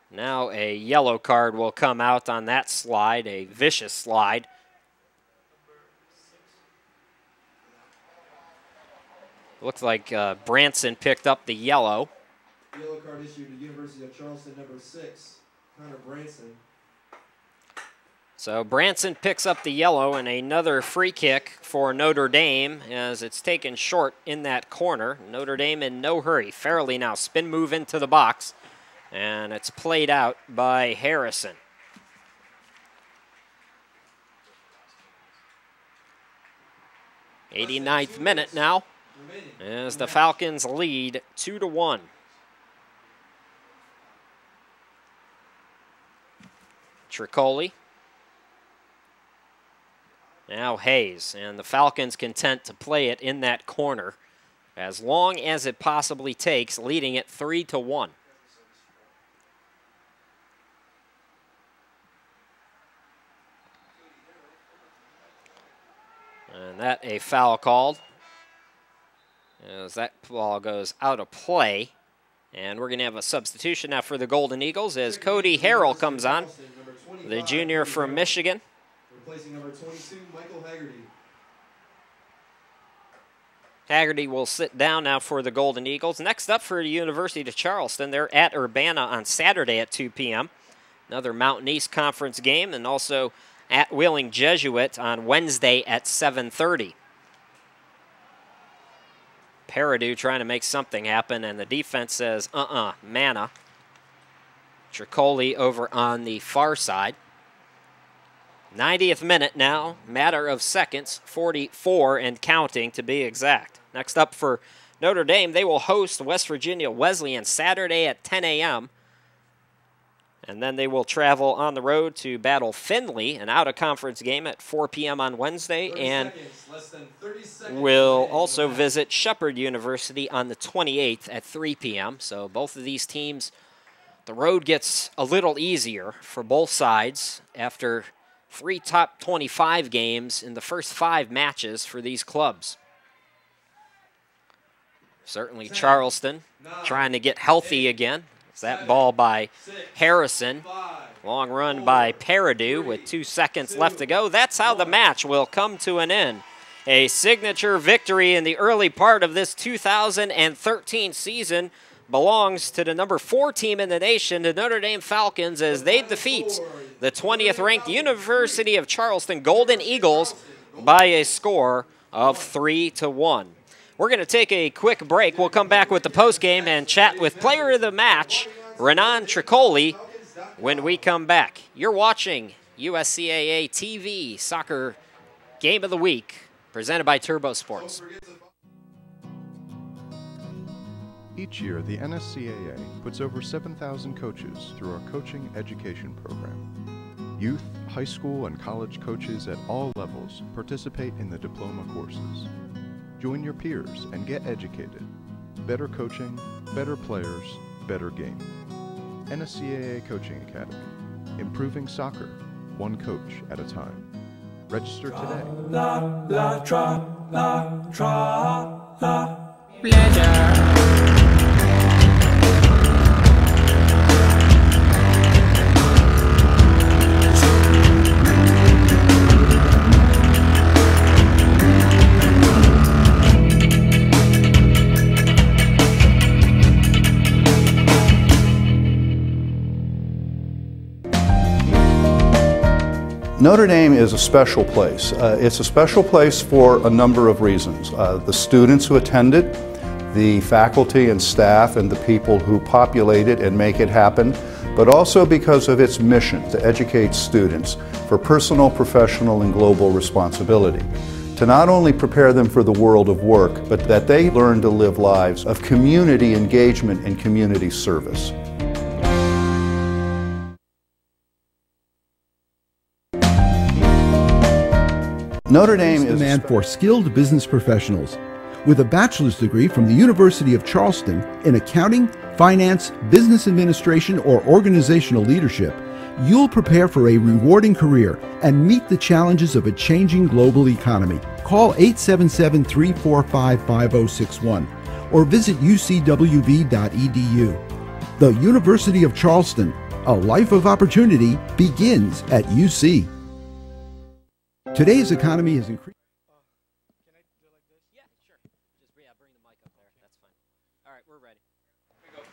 now a yellow card will come out on that slide, a vicious slide. Looks like Branson picked up the yellow. Yellow card issued to University of Charleston, number 6, Connor Branson. So Branson picks up the yellow, and another free kick for Notre Dame as it's taken short in that corner. Notre Dame in no hurry. Fairley now spin move into the box, and it's played out by Harrison. '89th minute now as the Falcons lead 2-1. Tricoli. Now Hayes, and the Falcons content to play it in that corner as long as it possibly takes, leading it 3-1. And that a foul called as that ball goes out of play. And we're going to have a substitution now for the Golden Eagles as Cody Harrell comes on, the junior from Michigan. Replacing number 22, Michael Haggerty. Haggerty will sit down now for the Golden Eagles. Next up for the University of Charleston, they're at Urbana on Saturday at 2 p.m. Another Mountain East Conference game, and also at Wheeling Jesuit on Wednesday at 7:30. Peridou trying to make something happen, and the defense says, Mana. Tricoli over on the far side. 90th minute now, matter of seconds, 44 and counting to be exact. Next up for Notre Dame, they will host West Virginia Wesleyan Saturday at 10 a.m. And then they will travel on the road to battle Findlay, an out-of-conference game at 4 p.m. on Wednesday, and will also visit Shepherd University on the 28th at 3 p.m. So both of these teams, the road gets a little easier for both sides after 3 top 25 games in the first 5 matches for these clubs. Certainly Charleston trying to get healthy again. It's that ball by Harrison. Long run by Peridou with 2 seconds left to go. That's how the match will come to an end. A signature victory in the early part of this 2013 season belongs to the number 4 team in the nation, the Notre Dame Falcons, as they defeat the 20th ranked University of Charleston Golden Eagles by a score of 3-1. We're going to take a quick break. We'll come back with the postgame and chat with player of the match, Renan Tricoli, when we come back. You're watching USCAA TV Soccer Game of the Week, presented by Turbo Sports. Each year, the NSCAA puts over 7,000 coaches through our coaching education program. Youth, high school, and college coaches at all levels participate in the diploma courses. Join your peers and get educated. Better coaching, better players, better game. NSCAA Coaching Academy. Improving soccer, one coach at a time. Register today. Notre Dame is a special place. It's a special place for a number of reasons. The students who attend it, the faculty and staff and the people who populate it and make it happen, but also because of its mission to educate students for personal, professional, and global responsibility. To not only prepare them for the world of work, but that they learn to live lives of community engagement and community service. Notre Dame is demand for skilled business professionals. With a bachelor's degree from the University of Charleston in accounting, finance, business administration, or organizational leadership, you'll prepare for a rewarding career and meet the challenges of a changing global economy. Call 877-345-5061 or visit ucwv.edu. The University of Charleston, a life of opportunity, begins at UC. Today's economy has increased. Can I do it like this? Yeah, sure. Just bring the mic up there. That's fine. All right, we're ready. Here we go.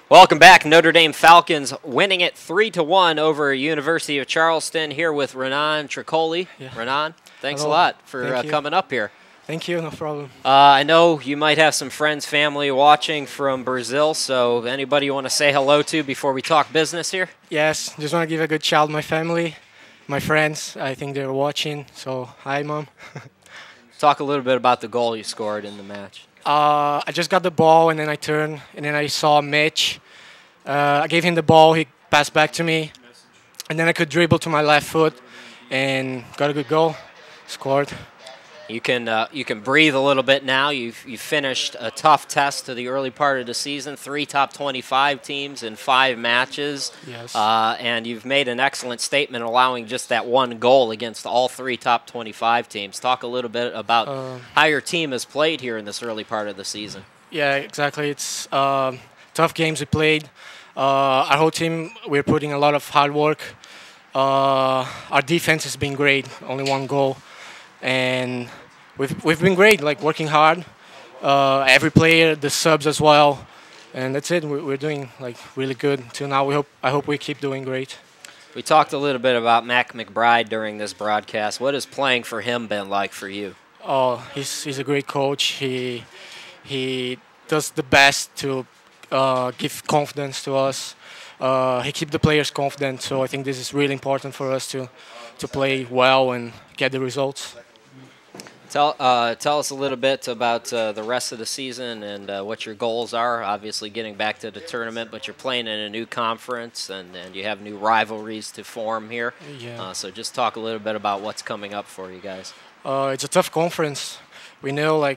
Welcome back. Notre Dame Falcons winning it 3-1 over University of Charleston. Here with Renan Tricoli. Yeah. Renan, thanks a lot for coming up here. Thank you, no problem. I know you might have some friends, family watching from Brazil, so anybody you want to say hello to before we talk business here? Yes, just want to give a good shout to my family. My friends, I think they're watching, so hi, Mom. Talk a little bit about the goal you scored in the match. I just got the ball, and then I turned, and then I saw Mitch. I gave him the ball, he passed back to me, and then I could dribble to my left foot, and got a good goal, scored. You can breathe a little bit now. You've finished a tough test to the early part of the season. 3 top 25 teams in 5 matches. Yes. And you've made an excellent statement allowing just that 1 goal against all 3 top 25 teams. Talk a little bit about how your team has played here in this early part of the season. Yeah, exactly. It's tough games we played. Our whole team, we're putting a lot of hard work. Our defense has been great, only 1 goal. And we've been great, like working hard. Every player, the subs as well, and that's it. We're doing like really good till now. I hope we keep doing great. We talked a little bit about Mac McBride during this broadcast. What has playing for him been like for you? Oh, he's a great coach. He does the best to give confidence to us. He keeps the players confident, so I think this is really important for us to play well and get the results. Tell us a little bit about the rest of the season and what your goals are. Obviously getting back to the tournament, but you're playing in a new conference and you have new rivalries to form here. Yeah. So just talk a little bit about what's coming up for you guys. It's a tough conference. We know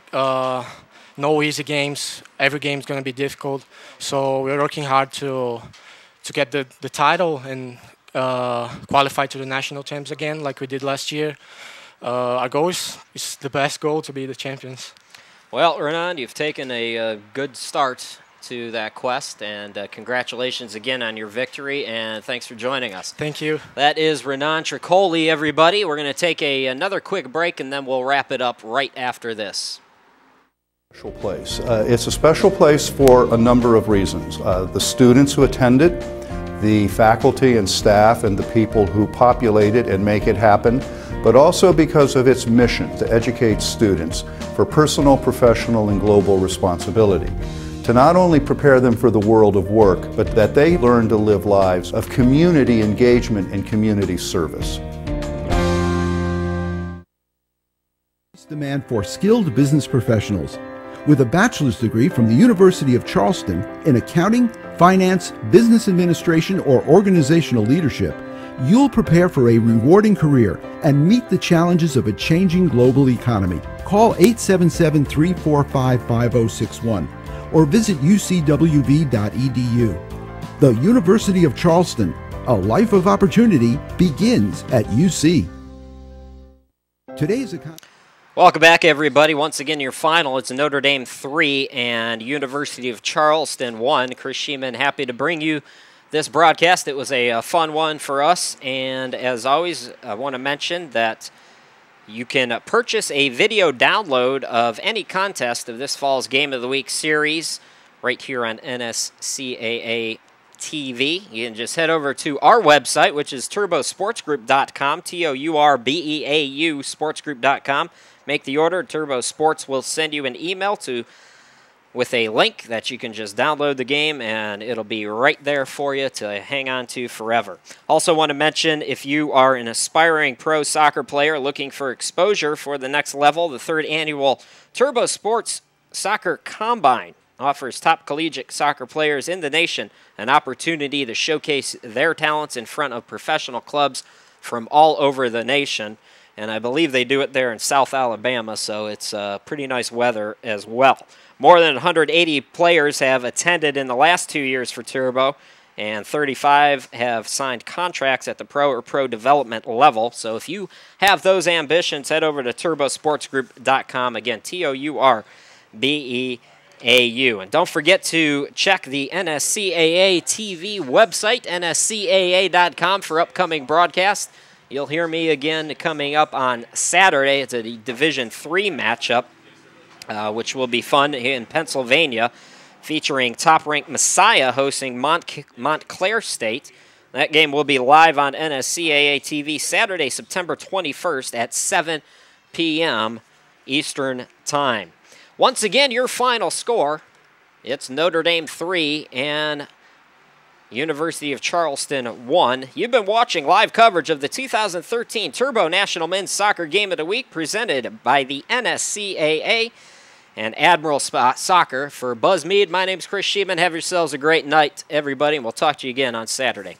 no easy games. Every game's going to be difficult. So we're working hard to get the title and qualify to the national champs again like we did last year. Our goal is the best goal to be the champions. Well, Renan, you've taken a good start to that quest, and congratulations again on your victory, and thanks for joining us. Thank you. That is Renan Tricoli, everybody. We're going to take another quick break, and then we'll wrap it up right after this. Special place. It's a special place for a number of reasons. The students who attend it, the faculty and staff and the people who populate it and make it happen, but also because of its mission to educate students for personal, professional, and global responsibility. To not only prepare them for the world of work, but that they learn to live lives of community engagement and community service. Demand for skilled business professionals. With a bachelor's degree from the University of Charleston in accounting, finance, business administration, or organizational leadership, you'll prepare for a rewarding career and meet the challenges of a changing global economy. Call 877-345-5061 or visit ucwv.edu. The University of Charleston, a life of opportunity, begins at UC. Today's economy. Welcome back, everybody. Once again, your final. It's Notre Dame 3 and University of Charleston 1. Chris Sheeman, happy to bring you this broadcast. It was a fun one for us, and as always, I want to mention that you can purchase a video download of any contest of this fall's Game of the Week series right here on NSCAA TV. You can just head over to our website, which is turbosportsgroup.com, TOURBEAU sportsgroup.com. Make the order. Turbo Sports will send you an email with a link that you can just download the game, and it'll be right there for you to hang on to forever. Also want to mention, if you are an aspiring pro soccer player looking for exposure for the next level, the 3rd annual Turbo Sports Soccer Combine offers top collegiate soccer players in the nation an opportunity to showcase their talents in front of professional clubs from all over the nation. And I believe they do it there in South Alabama, so it's pretty nice weather as well. More than 180 players have attended in the last 2 years for Turbo, and 35 have signed contracts at the pro or pro development level. So if you have those ambitions, head over to turbosportsgroup.com. Again, TOURBEAU. And don't forget to check the NSCAA TV website, nscaa.com, for upcoming broadcasts. You'll hear me again coming up on Saturday. It's a Division III matchup, which will be fun in Pennsylvania, featuring top-ranked Messiah hosting Montclair State. That game will be live on NSCAA TV Saturday, September 21st at 7 p.m. Eastern Time. Once again, your final score, it's Notre Dame 3 and University of Charleston 1. You've been watching live coverage of the 2013 Turbo National Men's Soccer Game of the Week presented by the NSCAA and Admiral Soccer. For Buzz Mead, my name's Chris Sheeman. Have yourselves a great night, everybody, and we'll talk to you again on Saturday.